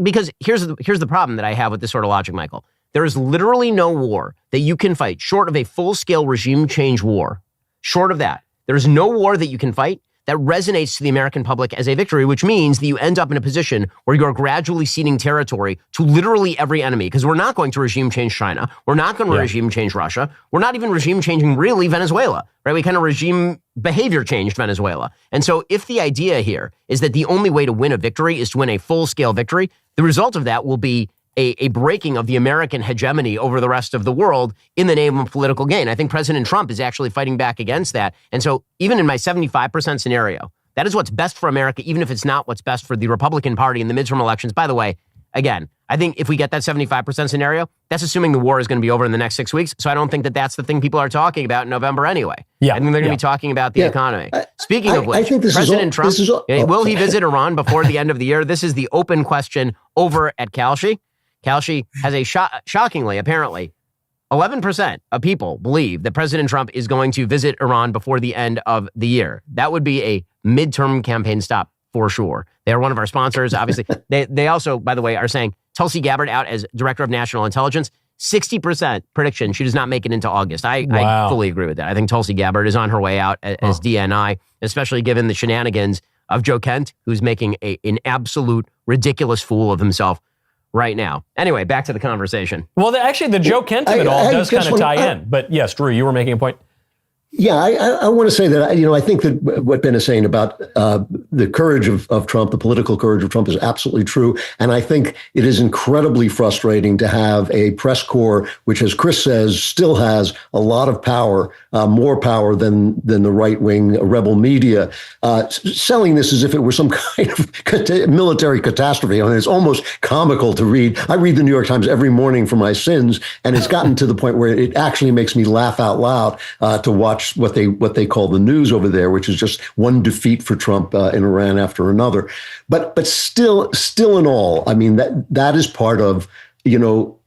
because here's the problem that I have with this sort of logic, Michael. There is literally no war that you can fight short of a full-scale regime change war. Short of that, there is no war that you can fight that resonates to the American public as a victory, which means that you end up in a position where you're gradually ceding territory to literally every enemy. Because we're not going to regime change China. We're not going to regime change Russia. We're not even regime changing really Venezuela, right? We kind of regime behavior changed Venezuela. And so if the idea here is that the only way to win a victory is to win a full-scale victory, the result of that will be a breaking of the American hegemony over the rest of the world in the name of political gain. I think President Trump is actually fighting back against that. And so even in my 75% scenario, that is what's best for America, even if it's not what's best for the Republican Party in the midterm elections. By the way, again, I think if we get that 75% scenario, that's assuming the war is going to be over in the next 6 weeks. So I don't think that that's the thing people are talking about in November anyway. Yeah. I think they're going to be talking about the economy. Speaking of which, I think President Trump, will he visit Iran before the end of the year? This is the open question over at Kalshi. Kalshi has a shockingly, apparently, 11% of people believe that President Trump is going to visit Iran before the end of the year. That would be a midterm campaign stop for sure. They are one of our sponsors, obviously. They also, by the way, are saying Tulsi Gabbard out as Director of National Intelligence. 60% prediction she does not make it into August. I fully agree with that. I think Tulsi Gabbard is on her way out as DNI, especially given the shenanigans of Joe Kent, who's making an absolute ridiculous fool of himself right now. Anyway, back to the conversation. Well, actually, the Joe Kent of it all does kind of tie in. But yes, Drew, you were making a point. Yeah, I want to say that, I think that what Ben is saying about the courage of Trump, the political courage of Trump is absolutely true. And I think it is incredibly frustrating to have a press corps, which, as Chris says, still has a lot of power, more power than the right-wing rebel media, selling this as if it were some kind of military catastrophe. I mean, it's almost comical to read. I read the New York Times every morning for my sins, and it's gotten to the point where it actually makes me laugh out loud to watch what they call the news over there, which is just one defeat for Trump in Iran after another. But still in all, I mean, that is part of,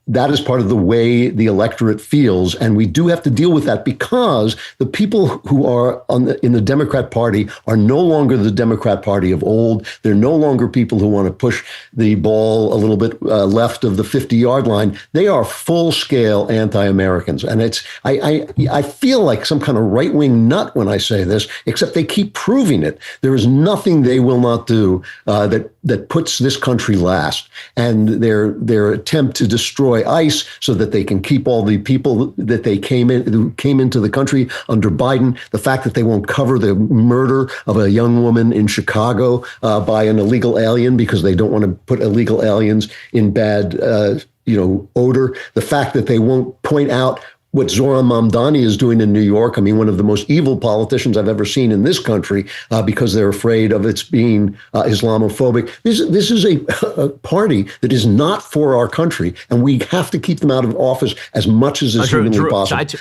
that is part of the way the electorate feels. And we do have to deal with that because the people who are in the Democrat Party are no longer the Democrat Party of old. They're no longer people who want to push the ball a little bit left of the 50-yard line. They are full-scale anti-Americans. And I feel like some kind of right-wing nut when I say this, except they keep proving it. There is nothing they will not do that puts this country last. And their attempt to destroy ICE so that they can keep all the people that they came into the country under Biden. The fact that they won't cover the murder of a young woman in Chicago by an illegal alien because they don't want to put illegal aliens in bad odor. The fact that they won't point out what Zohran Mamdani is doing in New York. I mean, one of the most evil politicians I've ever seen in this country because they're afraid of its being Islamophobic. This is a party that is not for our country, and we have to keep them out of office as much as is humanly possible.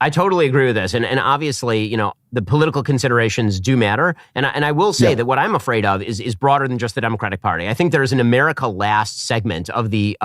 I totally agree with this. And obviously, the political considerations do matter. And I will say that what I'm afraid of is broader than just the Democratic Party. I think there is an America Last segment of the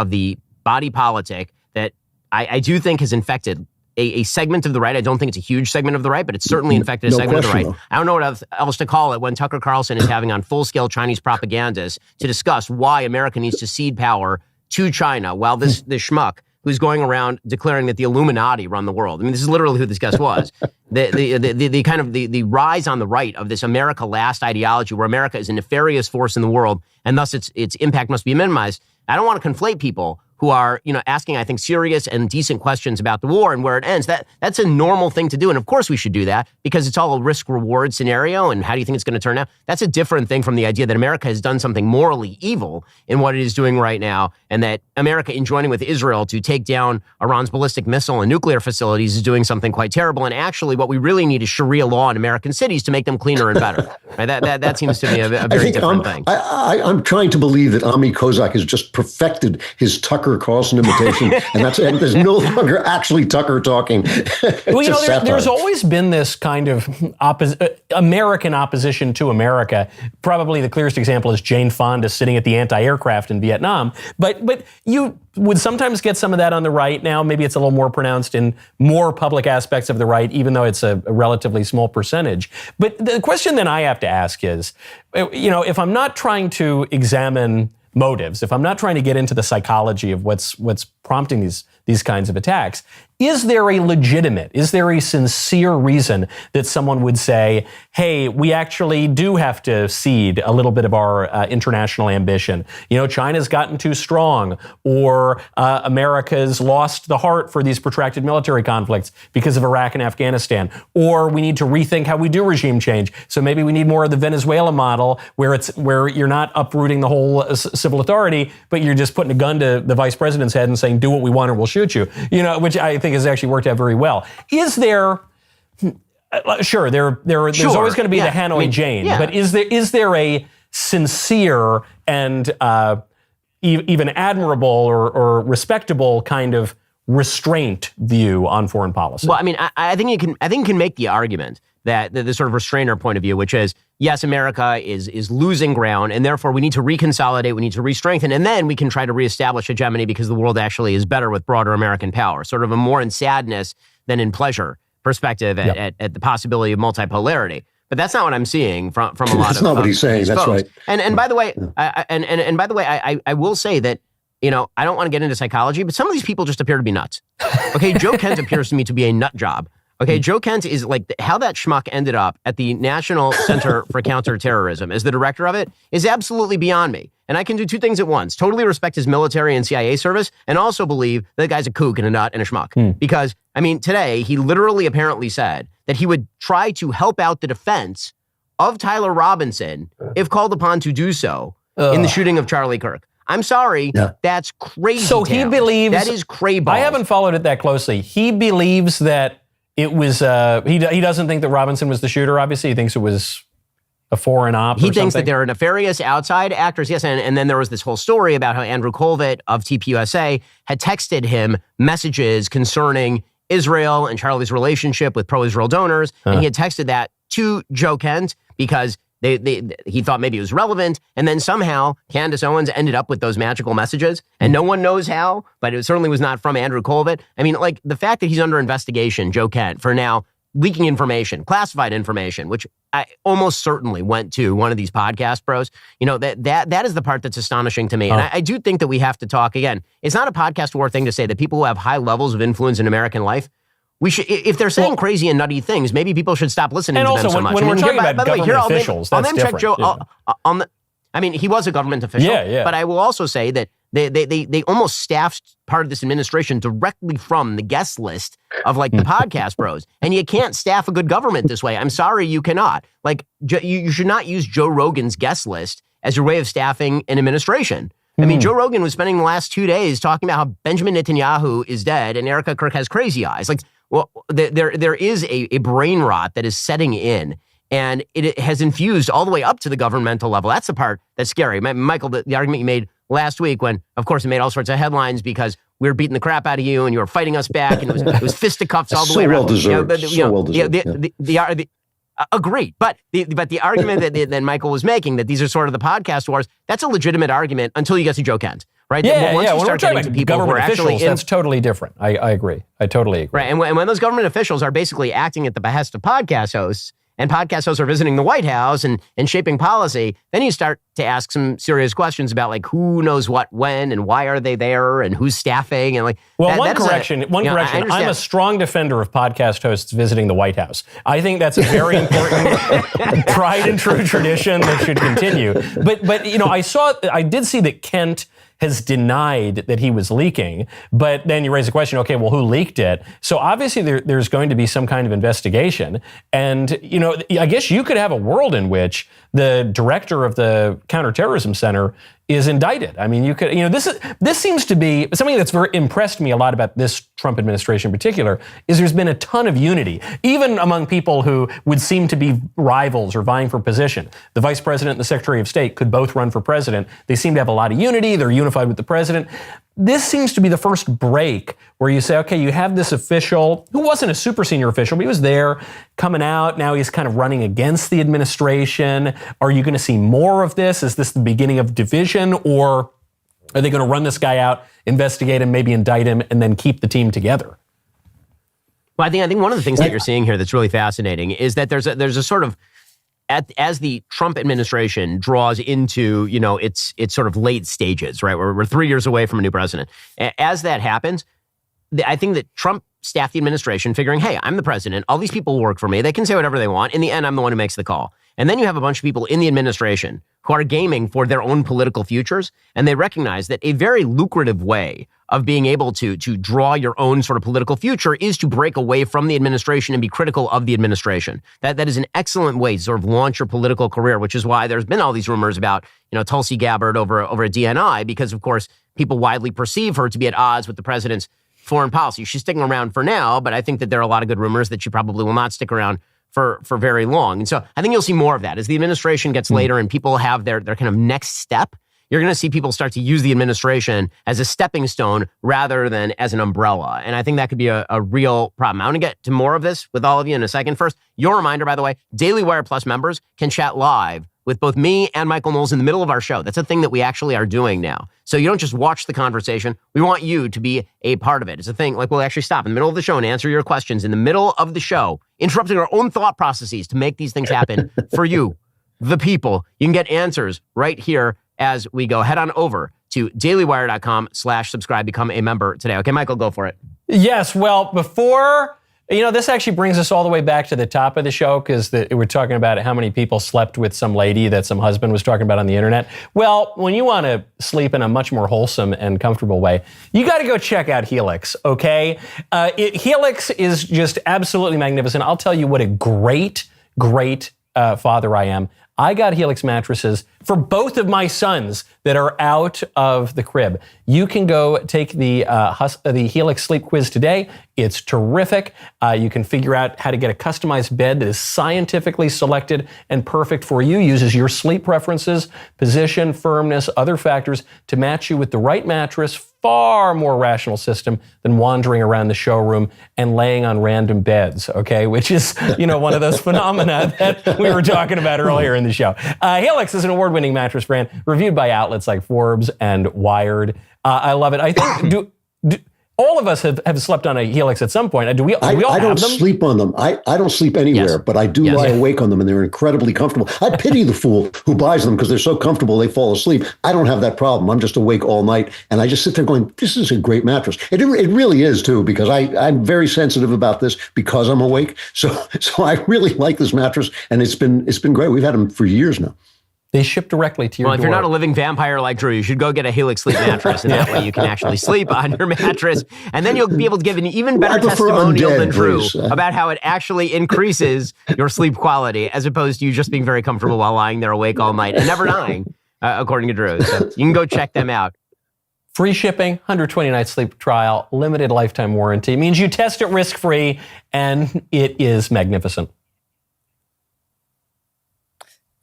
body politic that I do think has infected a segment of the right. I don't think it's a huge segment of the right, but it's certainly infected a segment of the right. Though. I don't know what else to call it when Tucker Carlson is having on full-scale Chinese propagandists to discuss why America needs to cede power to China, while this schmuck who's going around declaring that the Illuminati run the world. I mean, this is literally who this guest was. The rise on the right of this America last ideology, where America is a nefarious force in the world, and thus its impact must be minimized. I don't want to conflate people who are, asking, I think, serious and decent questions about the war and where it ends. That's a normal thing to do. And of course we should do that, because it's all a risk-reward scenario. And how do you think it's going to turn out? That's a different thing from the idea that America has done something morally evil in what it is doing right now, and that America, in joining with Israel to take down Iran's ballistic missile and nuclear facilities, is doing something quite terrible. And actually, what we really need is Sharia law in American cities to make them cleaner and better. Right? That seems to me a very different thing. I'm trying to believe that Ami Kozak has just perfected his Tucker Carlson imitation, and there's no longer actually Tucker talking. Well, there's always been this kind of American opposition to America. Probably the clearest example is Jane Fonda sitting at the anti-aircraft in Vietnam. But you would sometimes get some of that on the right. Now, maybe it's a little more pronounced in more public aspects of the right, even though it's a relatively small percentage. But the question then I have to ask is, if I'm not trying to examine motives, if I'm not trying to get into the psychology of what's prompting these kinds of attacks, is there a sincere reason that someone would say, hey, we actually do have to cede a little bit of our international ambition? China's gotten too strong, or America's lost the heart for these protracted military conflicts because of Iraq and Afghanistan, or we need to rethink how we do regime change. So maybe we need more of the Venezuela model, where you're not uprooting the whole civil authority, but you're just putting a gun to the vice president's head and saying, do what we want or we'll shoot you, which I think has actually worked out very well. Is there, sure, there's always going to be the Hanoi Jane, but is there a sincere and even admirable or respectable kind of restraint view on foreign policy? Well, I think you can make the argument that the sort of restrainer point of view, which is, yes, America is losing ground, and therefore we need to reconsolidate, we need to re-strengthen, and then we can try to reestablish hegemony because the world actually is better with broader American power. Sort of a more in sadness than in pleasure perspective at the possibility of multipolarity. But that's not what I'm seeing from a lot of. That's not what he's saying. That's folks. right. And by the way, I will say that, I don't want to get into psychology, but some of these people just appear to be nuts. Okay, Joe Kent appears to me to be a nut job. Okay, Joe Kent is like, how that schmuck ended up at the National Center for Counterterrorism as the director of it is absolutely beyond me. And I can do two things at once: totally respect his military and CIA service, and also believe that the guy's a kook and a nut and a schmuck. Because, today he literally apparently said that he would try to help out the defense of Tyler Robinson if called upon to do so in the shooting of Charlie Kirk. I'm sorry, that's crazy. So he believes that is cray balls. I haven't followed it that closely. He believes that it was. He doesn't think that Robinson was the shooter. Obviously, he thinks it was a foreign op. He thinks that there are nefarious outside actors. Yes, and then there was this whole story about how Andrew Klavan of TPUSA had texted him messages concerning Israel and Charlie's relationship with pro-Israel donors, and he had texted that to Joe Kent because he thought maybe it was relevant, and then somehow Candace Owens ended up with those magical messages, and no one knows how, but it certainly was not from Andrew Klavan. The fact that he's under investigation, Joe Kent, for now leaking information, classified information, which I almost certainly went to one of these podcast bros, that is the part that's astonishing to me. And I do think that we have to talk, again, it's not a podcast war thing to say that people who have high levels of influence in American life, we should, if they're saying crazy and nutty things, maybe people should stop listening to them so much. When we're talking about government officials, that's different. He was a government official. Yeah. But I will also say that they almost staffed part of this administration directly from the guest list of the podcast bros. And you can't staff a good government this way. I'm sorry, you cannot. You should not use Joe Rogan's guest list as your way of staffing an administration. Joe Rogan was spending the last 2 days talking about how Benjamin Netanyahu is dead and Erica Kirk has crazy eyes. There is a brain rot that is setting in, and it has infused all the way up to the governmental level. That's the part that's scary. Michael, the argument you made last week when, of course, it made all sorts of headlines because we were beating the crap out of you and you were fighting us back, and it was fisticuffs all the way around. So well deserved. Agreed. But the argument that Michael was making, that these are sort of the podcast wars, that's a legitimate argument until you get to Joe Kent. Right? Yeah, Once you when start we're talking getting to about people who are government actually officials, that's totally different. I agree. I totally agree. Right. And when those government officials are basically acting at the behest of podcast hosts, and podcast hosts are visiting the White House and shaping policy, then you start to ask some serious questions about like who knows what, when, and why are they there, and who's staffing, and like. Well, one correction. I'm a strong defender of podcast hosts visiting the White House. I think that's a very important, tried and true tradition that should continue. But I did see that Kent has denied that he was leaking, but then you raise the question, okay, well, who leaked it? So obviously there's going to be some kind of investigation. And, I guess you could have a world in which the director of the Counterterrorism Center is indicted. I mean, you could, this seems to be something that's very impressed me a lot about this Trump administration in particular, is there's been a ton of unity, even among people who would seem to be rivals or vying for position. The vice president and the secretary of state could both run for president. They seem to have a lot of unity. They're unified with the president. This seems to be the first break where you say, okay, you have this official who wasn't a super senior official, but he was there coming out. Now he's kind of running against the administration. Are you going to see more of this? Is this the beginning of division, or are they going to run this guy out, investigate him, maybe indict him, and then keep the team together? Well, I think one of the things that you're seeing here that's really fascinating is that there's a sort of, as the Trump administration draws into, its sort of late stages, right? We're 3 years away from a new president. As that happens, I think that Trump staffed the administration figuring, hey, I'm the president. All these people work for me. They can say whatever they want. In the end, I'm the one who makes the call. And then you have a bunch of people in the administration who are gaming for their own political futures. And they recognize that a very lucrative way of being able to draw your own sort of political future is to break away from the administration and be critical of the administration. That is an excellent way to sort of launch your political career, which is why there's been all these rumors about, Tulsi Gabbard over at DNI, because of course, people widely perceive her to be at odds with the president's foreign policy. She's sticking around for now, but I think that there are a lot of good rumors that she probably will not stick around for very long. And so I think you'll see more of that. As the administration gets later and people have their kind of next step, you're going to see people start to use the administration as a stepping stone rather than as an umbrella. And I think that could be a real problem. I want to get to more of this with all of you in a second. First, your reminder, by the way, DailyWire Plus members can chat live with both me and Michael Knowles in the middle of our show. That's a thing that we actually are doing now. So you don't just watch the conversation. We want you to be a part of it. It's a thing, like we'll actually stop in the middle of the show and answer your questions in the middle of the show, interrupting our own thought processes to make these things happen for you, the people. You can get answers right here as we go. Head on over to dailywire.com/subscribe. Become a member today. Okay, Michael, go for it. Yes, well, before... this actually brings us all the way back to the top of the show, because we're talking about how many people slept with some lady that some husband was talking about on the internet. Well, when you want to sleep in a much more wholesome and comfortable way, you got to go check out Helix, okay? Helix is just absolutely magnificent. I'll tell you what a great father I am. I got Helix mattresses for both of my sons that are out of the crib. You can go take the Helix sleep quiz today. It's terrific. You can figure out how to get a customized bed that is scientifically selected and perfect for you, uses your sleep preferences, position, firmness, other factors to match you with the right mattress. Far more rational system than wandering around the showroom and laying on random beds, okay? Which is, one of those phenomena that we were talking about earlier in the show. Helix is an award-winning mattress brand reviewed by outlets like Forbes and Wired. I love it. I think, all of us have slept on a Helix at some point. Do we all I have don't them? sleep on them. I don't sleep anywhere, but I do lie awake on them, and they're incredibly comfortable. I pity the fool who buys them because they're so comfortable they fall asleep. I don't have that problem. I'm just awake all night, and I just sit there going, this is a great mattress. It really is, too, because I'm very sensitive about this because I'm awake. So I really like this mattress, and it's been great. We've had them for years now. They ship directly to your door. Well, if you're not a living vampire like Drew, you should go get a Helix sleep mattress, and that way you can actually sleep on your mattress, and then you'll be able to give an even better testimonial than Drew about how it actually increases your sleep quality, as opposed to you just being very comfortable while lying there awake all night and never dying, according to Drew. So you can go check them out. Free shipping, 120-night sleep trial, limited lifetime warranty. It means you test it risk-free, and it is magnificent.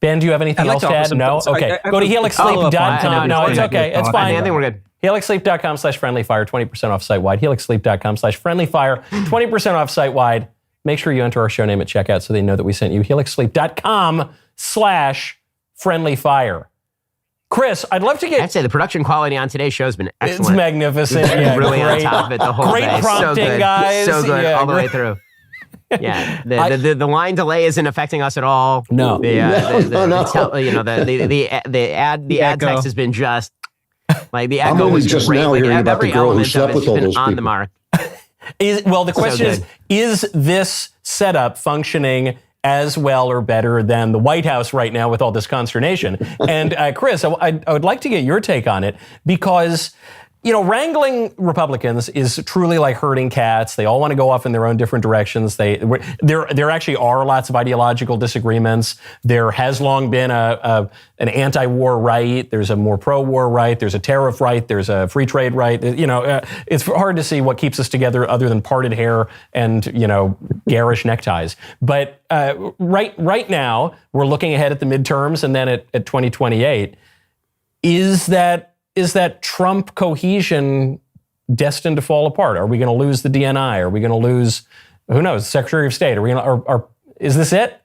Ben, do you have anything else to add? No? Okay. Go to helixsleep.com. No, it's okay. It's fine. I think we're good. helixsleep.com/friendlyfire, 20% off site-wide. helixsleep.com/friendlyfire, 20% off site-wide. make sure you enter our show name at checkout so they know that we sent you. helixsleep.com/friendlyfire. Chris, I'd love to get... I'd say the production quality on today's show has been excellent. It's magnificent. Yeah, really great, on top of it the whole great day. Great prompting, so good. guys. So good yeah, all the way through. Yeah, the line delay isn't affecting us at all. No, the ad echo. text has been just like the echo. I'm only was just great. now Like, hearing about the every girl who element of slept it's with all been those on people. the mark. The question So is this setup functioning as well or better than the White House right now with all this consternation? And Chris, I would like to get your take on it because, wrangling Republicans is truly like herding cats. They all want to go off in their own different directions. There actually are lots of ideological disagreements. There has long been an anti-war right. There's a more pro-war right. There's a tariff right. There's a free trade right. It's hard to see what keeps us together other than parted hair and, garish neckties. But right now, we're looking ahead at the midterms and then at 2028. Is that Trump cohesion destined to fall apart? Are we going to lose the DNI? Are we going to lose, who knows, Secretary of State? Are we going to, is this it?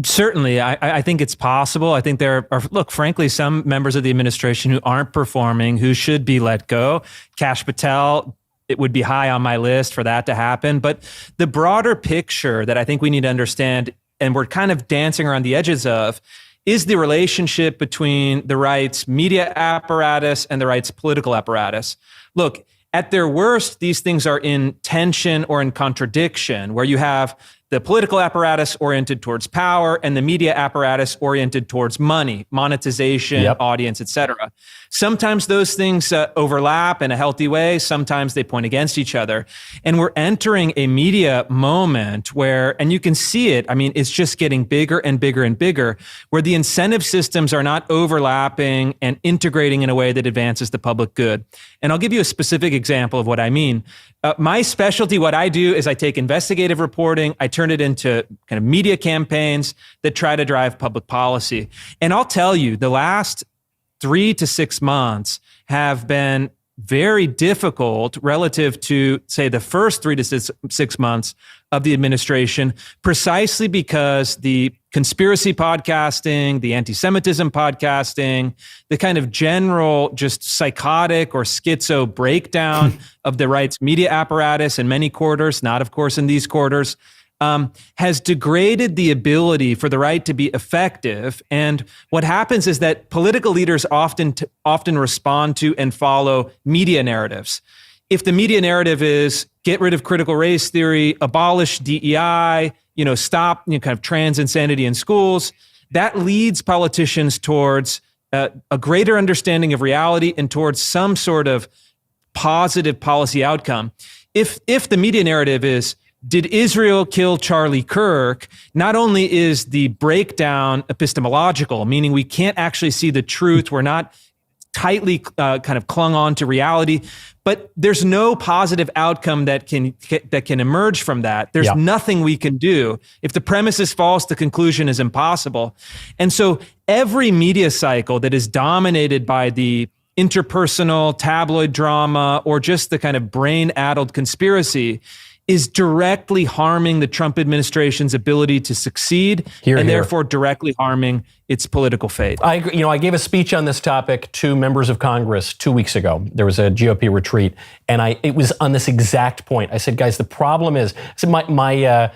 Certainly, I think it's possible. I think there are, frankly, some members of the administration who aren't performing, who should be let go. Kash Patel, it would be high on my list for that to happen. But the broader picture that I think we need to understand, and we're kind of dancing around the edges of, is the relationship between the right's media apparatus and the right's political apparatus. Look, at their worst, these things are in tension or in contradiction, where you have the political apparatus oriented towards power and the media apparatus oriented towards money, monetization, audience, et cetera. Sometimes those things overlap in a healthy way. Sometimes they point against each other. And we're entering a media moment where, and you can see it, it's just getting bigger and bigger and bigger, where the incentive systems are not overlapping and integrating in a way that advances the public good. And I'll give you a specific example of what I mean. My specialty, what I do is I take investigative reporting, I turn it into kind of media campaigns that try to drive public policy. And I'll tell you, the last 3 to 6 months have been very difficult relative to, say, the first 3 to 6 months of the administration, precisely because the conspiracy podcasting, the anti-Semitism podcasting, the kind of general just psychotic or schizo breakdown of the right's media apparatus in many quarters, not of course in these quarters, has degraded the ability for the right to be effective. And what happens is that political leaders often respond to and follow media narratives. If the media narrative is get rid of critical race theory, abolish DEI, stop kind of trans insanity in schools, that leads politicians towards a greater understanding of reality and towards some sort of positive policy outcome. If the media narrative is, did Israel kill Charlie Kirk? Not only is the breakdown epistemological, meaning we can't actually see the truth, we're not tightly kind of clung on to reality, but there's no positive outcome that can emerge from that. There's nothing we can do. If the premise is false, the conclusion is impossible. And so every media cycle that is dominated by the interpersonal tabloid drama or just the kind of brain-addled conspiracy is directly harming the Trump administration's ability to succeed therefore directly harming its political fate. I gave a speech on this topic to members of Congress 2 weeks ago. There was a GOP retreat, and it was on this exact point. I said, guys, the problem is, my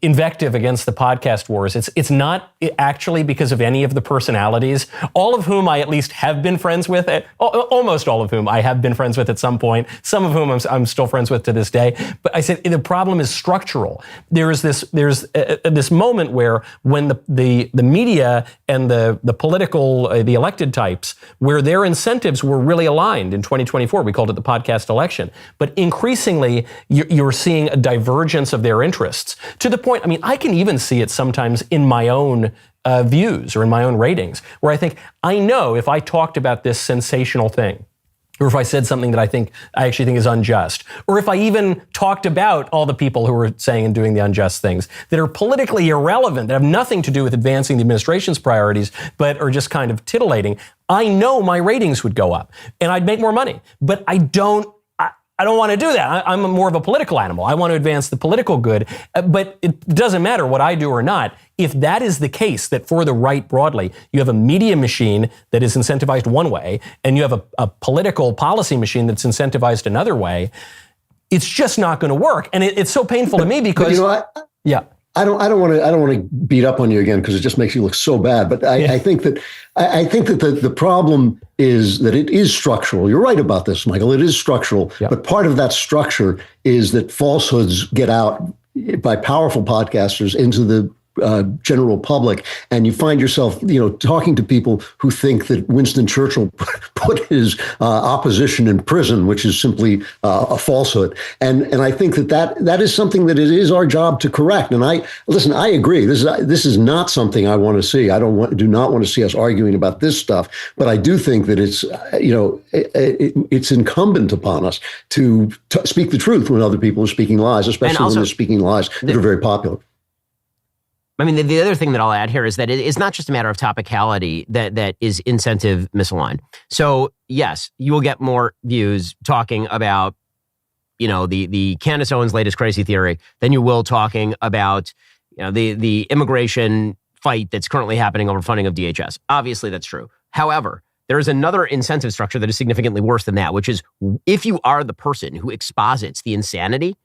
invective against the podcast wars, it's not actually because of any of the personalities, all of whom I at least have been friends with, almost all of whom I have been friends with at some point, some of whom I'm still friends with to this day. But I said the problem is structural. There's this moment where when the media and the political, the elected types, where their incentives were really aligned in 2024, we called it the podcast election. But increasingly, you're seeing a divergence of their interests. To the point, I can even see it sometimes in my own views or in my own ratings, where I think, I know if I talked about this sensational thing, or if I said something that I actually think is unjust, or if I even talked about all the people who are saying and doing the unjust things that are politically irrelevant, that have nothing to do with advancing the administration's priorities, but are just kind of titillating, I know my ratings would go up and I'd make more money. But I don't want to do that. I'm more of a political animal. I want to advance the political good. But it doesn't matter what I do or not. If that is the case, that for the right broadly, you have a media machine that is incentivized one way, and you have a political policy machine that's incentivized another way, it's just not going to work. And it's so painful to me because, I don't want to beat up on you again because it just makes you look so bad. But I think that the problem is that it is structural. You're right about this, Michael. It is structural. Yeah. But part of that structure is that falsehoods get out by powerful podcasters into the general public, and you find yourself, talking to people who think that Winston Churchill put his opposition in prison, which is simply a falsehood. And I think that is something that it is our job to correct. And I agree. This is not something I want to see. I do not want to see us arguing about this stuff. But I do think that it's incumbent upon us to speak the truth when other people are speaking lies, especially when they're speaking lies that are very popular. I mean, the other thing that I'll add here is that it's not just a matter of topicality that is incentive misaligned. So yes, you will get more views talking about, the Candace Owens' latest crazy theory than you will talking about, the immigration fight that's currently happening over funding of DHS. Obviously, that's true. However, there is another incentive structure that is significantly worse than that, which is if you are the person who exposits the insanity,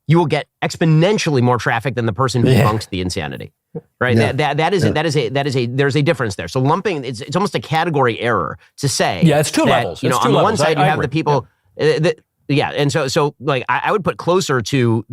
you will get exponentially more traffic than the person who debunks the insanity. Right. Yeah. There's a difference there. So lumping, it's almost a category error to say. Yeah, it's two levels. On the one side, you have the people and so I would put closer to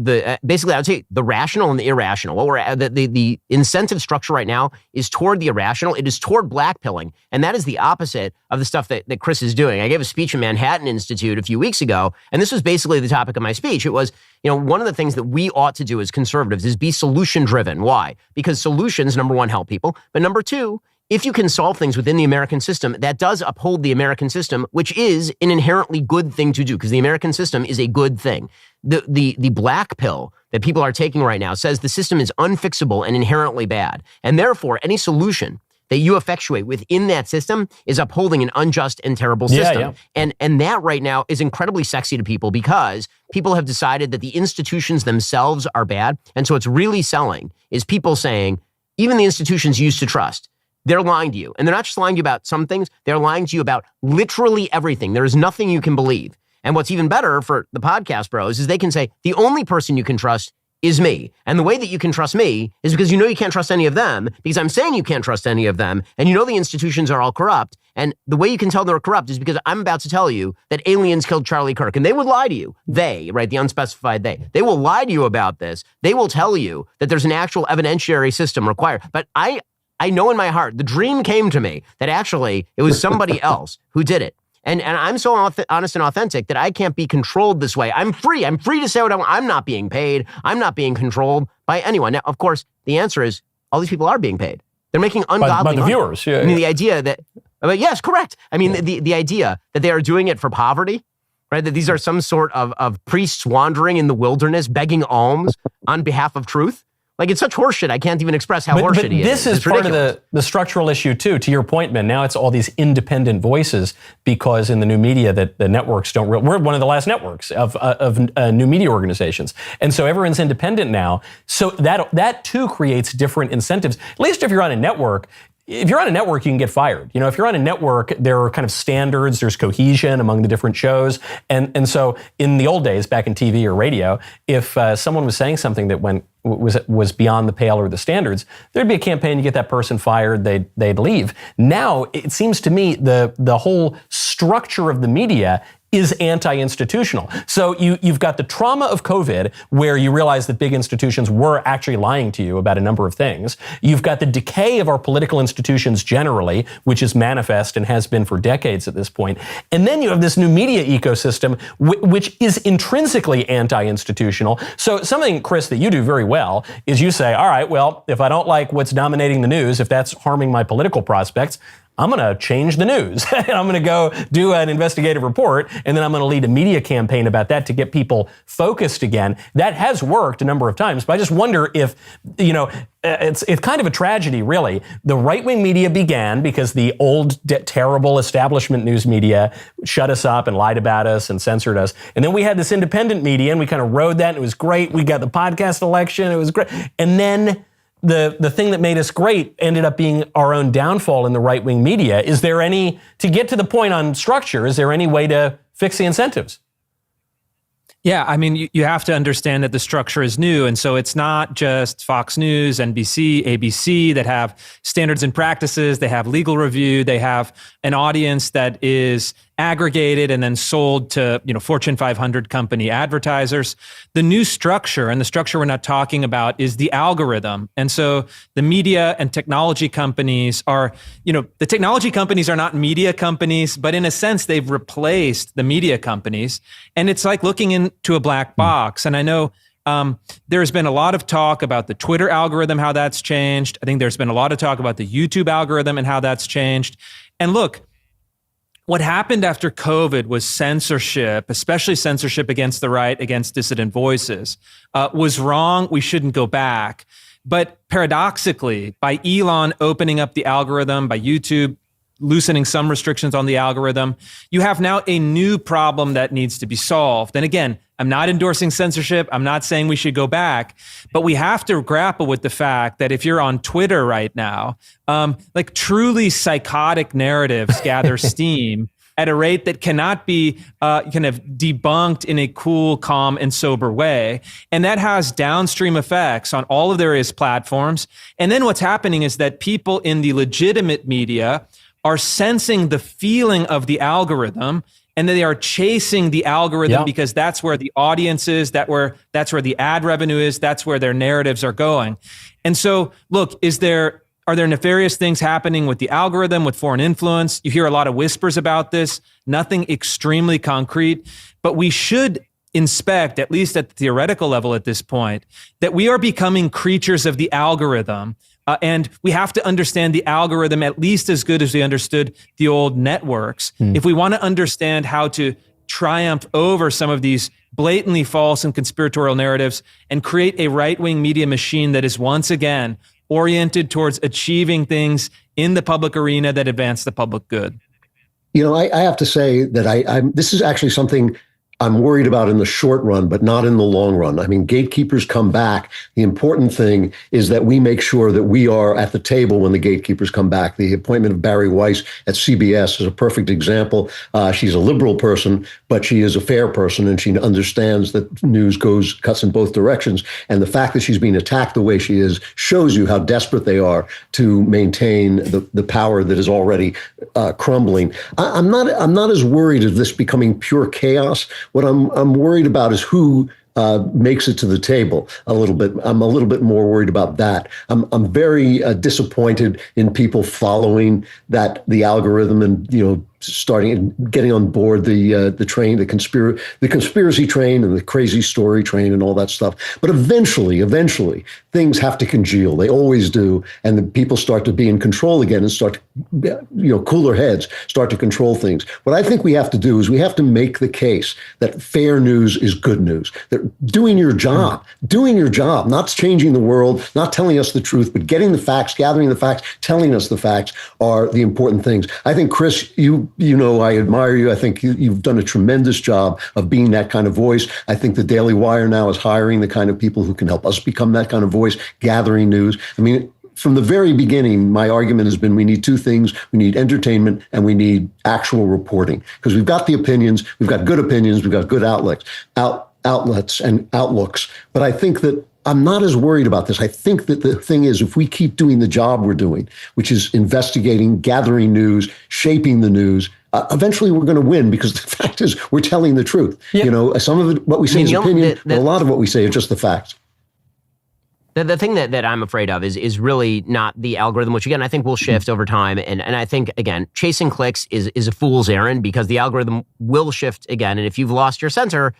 basically I would say the rational and the irrational. What we're the incentive structure right now is toward the irrational. It is toward blackpilling, and that is the opposite of the stuff that Chris is doing. I gave a speech in Manhattan Institute a few weeks ago, and this was basically the topic of my speech. It was, one of the things that we ought to do as conservatives is be solution driven. Why? Because solutions, number one, help people, but number two, if you can solve things within the American system, that does uphold the American system, which is an inherently good thing to do, because the American system is a good thing. The black pill that people are taking right now says the system is unfixable and inherently bad. And therefore, any solution that you effectuate within that system is upholding an unjust and terrible system. Yeah. And that right now is incredibly sexy to people because people have decided that the institutions themselves are bad. And so what's really selling is people saying, even the institutions you used to trust, they're lying to you. And they're not just lying to you about some things, they're lying to you about literally everything. There is nothing you can believe. And what's even better for the podcast bros is they can say, the only person you can trust is me. And the way that you can trust me is because you can't trust any of them, because I'm saying you can't trust any of them, and the institutions are all corrupt. And the way you can tell they're corrupt is because I'm about to tell you that aliens killed Charlie Kirk. And they would lie to you. They, right, the unspecified they. They will lie to you about this. They will tell you that there's an actual evidentiary system required. But I know in my heart, the dream came to me that actually it was somebody else who did it. And I'm so honest and authentic that I can't be controlled this way. I'm free. I'm free to say what I want. I'm not being paid. I'm not being controlled by anyone. Now, of course, the answer is all these people are being paid. They're making ungodly by the viewers. Yeah, I mean, the idea that, yes, correct. I mean, the idea that they are doing it for poverty, right? That these are some sort of priests wandering in the wilderness, begging alms on behalf of truth. Like, it's such horseshit, I can't even express how horseshit it is. This is part of the structural issue, too. To your point, man, now it's all these independent voices because in the new media that the networks don't... We're one of the last networks of new media organizations. And so everyone's independent now. So that too creates different incentives. At least if you're on a network... If you're on a network, you can get fired. If you're on a network, there are kind of standards, there's cohesion among the different shows. And so in the old days, back in TV or radio, if someone was saying something that was beyond the pale or the standards, there'd be a campaign to get that person fired, they'd leave. Now, it seems to me the whole structure of the media is anti-institutional. So you've got the trauma of COVID, where you realize that big institutions were actually lying to you about a number of things. You've got the decay of our political institutions generally, which is manifest and has been for decades at this point. And then you have this new media ecosystem, which is intrinsically anti-institutional. So something, Chris, that you do very well is you say, all right, well, if I don't like what's dominating the news, if that's harming my political prospects, I'm going to change the news and I'm going to go do an investigative report. And then I'm going to lead a media campaign about that to get people focused again. That has worked a number of times, but I just wonder if, it's kind of a tragedy, really. The right-wing media began because the old, terrible establishment news media shut us up and lied about us and censored us. And then we had this independent media and we kind of rode that and it was great. We got the podcast election. It was great. And then the thing that made us great ended up being our own downfall in the right-wing media. Is there to get to the point on structure, is there any way to fix the incentives? Yeah, I mean, you have to understand that the structure is new. And so it's not just Fox News, NBC, ABC that have standards and practices. They have legal review. They have an audience that is aggregated and then sold to, Fortune 500 company advertisers. The new structure, and the structure we're not talking about, is the algorithm. And so the media and technology companies are, the technology companies are not media companies, but in a sense, they've replaced the media companies. And it's like looking into a black box. And I know there's been a lot of talk about the Twitter algorithm, how that's changed. I think there's been a lot of talk about the YouTube algorithm and how that's changed. And look, what happened after COVID was censorship, especially censorship against the right, against dissident voices, was wrong. We shouldn't go back. But paradoxically, by Elon opening up the algorithm, by YouTube loosening some restrictions on the algorithm, you have now a new problem that needs to be solved. And again, I'm not endorsing censorship. I'm not saying we should go back, but we have to grapple with the fact that if you're on Twitter right now, truly psychotic narratives gather steam at a rate that cannot be kind of debunked in a cool, calm, and sober way. And that has downstream effects on all of the various platforms. And then what's happening is that people in the legitimate media are sensing the feeling of the algorithm, and they are chasing the algorithm because that's where the audience is, that's where the ad revenue is, that's where their narratives are going. And so, look, are there nefarious things happening with the algorithm, with foreign influence? You hear a lot of whispers about this, nothing extremely concrete, but we should inspect, at least at the theoretical level at this point, that we are becoming creatures of the algorithm. And we have to understand the algorithm at least as good as we understood the old networks. If we want to understand how to triumph over some of these blatantly false and conspiratorial narratives and create a right-wing media machine that is once again oriented towards achieving things in the public arena that advance the public good. I have to say that this is actually something I'm worried about in the short run, but not in the long run. I mean, gatekeepers come back. The important thing is that we make sure that we are at the table when the gatekeepers come back. The appointment of Barry Weiss at CBS is a perfect example. She's a liberal person, but she is a fair person, and she understands that news cuts in both directions. And the fact that she's being attacked the way she is shows you how desperate they are to maintain the power that is already crumbling. I'm not as worried of this becoming pure chaos. What I'm worried about is who makes it to the table a little bit. I'm a little bit more worried about that. I'm very disappointed in people following the algorithm and starting and getting on board the train, the conspiracy train and the crazy story train and all that stuff. But eventually, things have to congeal. They always do, and the people start to be in control again and start to, cooler heads start to control things. What I think we have to do is we have to make the case that fair news is good news. That doing your job, not changing the world, not telling us the truth, but getting the facts, gathering the facts, telling us the facts are the important things. I think, Chris, I admire you. I think you've done a tremendous job of being that kind of voice. I think the DailyWire now is hiring the kind of people who can help us become that kind of voice, gathering news. I mean, from the very beginning, my argument has been we need two things. We need entertainment and we need actual reporting, because we've got the opinions, we've got good outlets and outlooks. But I think that I'm not as worried about this. I think that the thing is, if we keep doing the job we're doing, which is investigating, gathering news, shaping the news, eventually we're going to win, because the fact is we're telling the truth. Yep. Some of it, what we say is opinion, but a lot of what we say are just the facts. The thing that I'm afraid of is really not the algorithm, which again, I think will shift over time. And I think, again, chasing clicks is a fool's errand, because the algorithm will shift again. And if you've lost your center,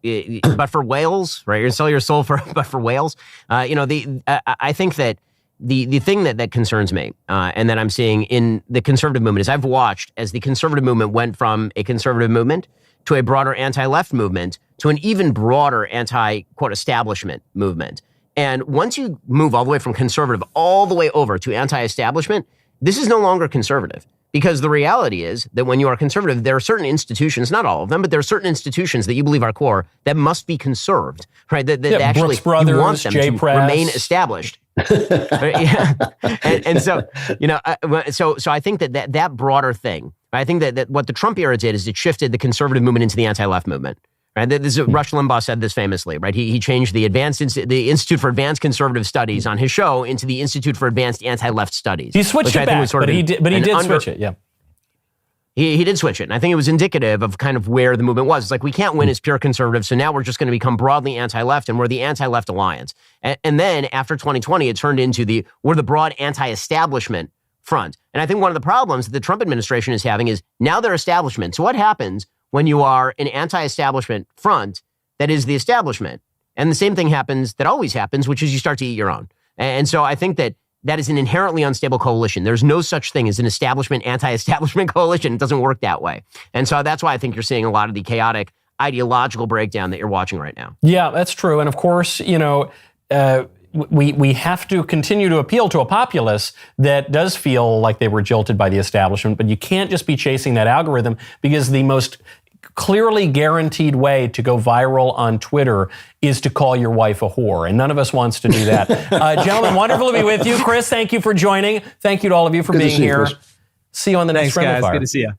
but for whales, right? You're going to sell your soul but for whales. I think that the thing that concerns me and that I'm seeing in the conservative movement is I've watched as the conservative movement went from a conservative movement to a broader anti-left movement to an even broader anti-quote establishment movement. And once you move all the way from conservative all the way over to anti-establishment, this is no longer conservative. Because the reality is that when you are conservative, there are certain institutions, not all of them, but there are certain institutions that you believe are core that must be conserved, right? That actually Brooks Brothers, you want them J to Press. remain established. and so, so I think that broader thing, I think that what the Trump era did is it shifted the conservative movement into the anti-left movement. Right? Rush Limbaugh said this famously, right? He changed the Institute for Advanced Conservative Studies on his show into the Institute for Advanced Anti-Left Studies. He switched it back, but he did switch it, yeah. He did switch it. And I think it was indicative of kind of where the movement was. It's like, we can't win as pure conservatives, so now we're just going to become broadly anti-left, and we're the anti-left alliance. And then after 2020, it turned into we're the broad anti-establishment front. And I think one of the problems that the Trump administration is having is now they're establishment. So what happens when you are an anti-establishment front that is the establishment? And the same thing happens that always happens, which is you start to eat your own. And so I think that is an inherently unstable coalition. There's no such thing as an establishment, anti-establishment coalition. It doesn't work that way. And so that's why I think you're seeing a lot of the chaotic ideological breakdown that you're watching right now. Yeah, that's true. And of course, we have to continue to appeal to a populace that does feel like they were jilted by the establishment, but you can't just be chasing that algorithm, because the most clearly guaranteed way to go viral on Twitter is to call your wife a whore, and none of us wants to do that. Gentlemen, wonderful to be with you. Chris, thank you for joining. Thank you to all of you for being here. See you on the next Friend of Fire. Good to see you.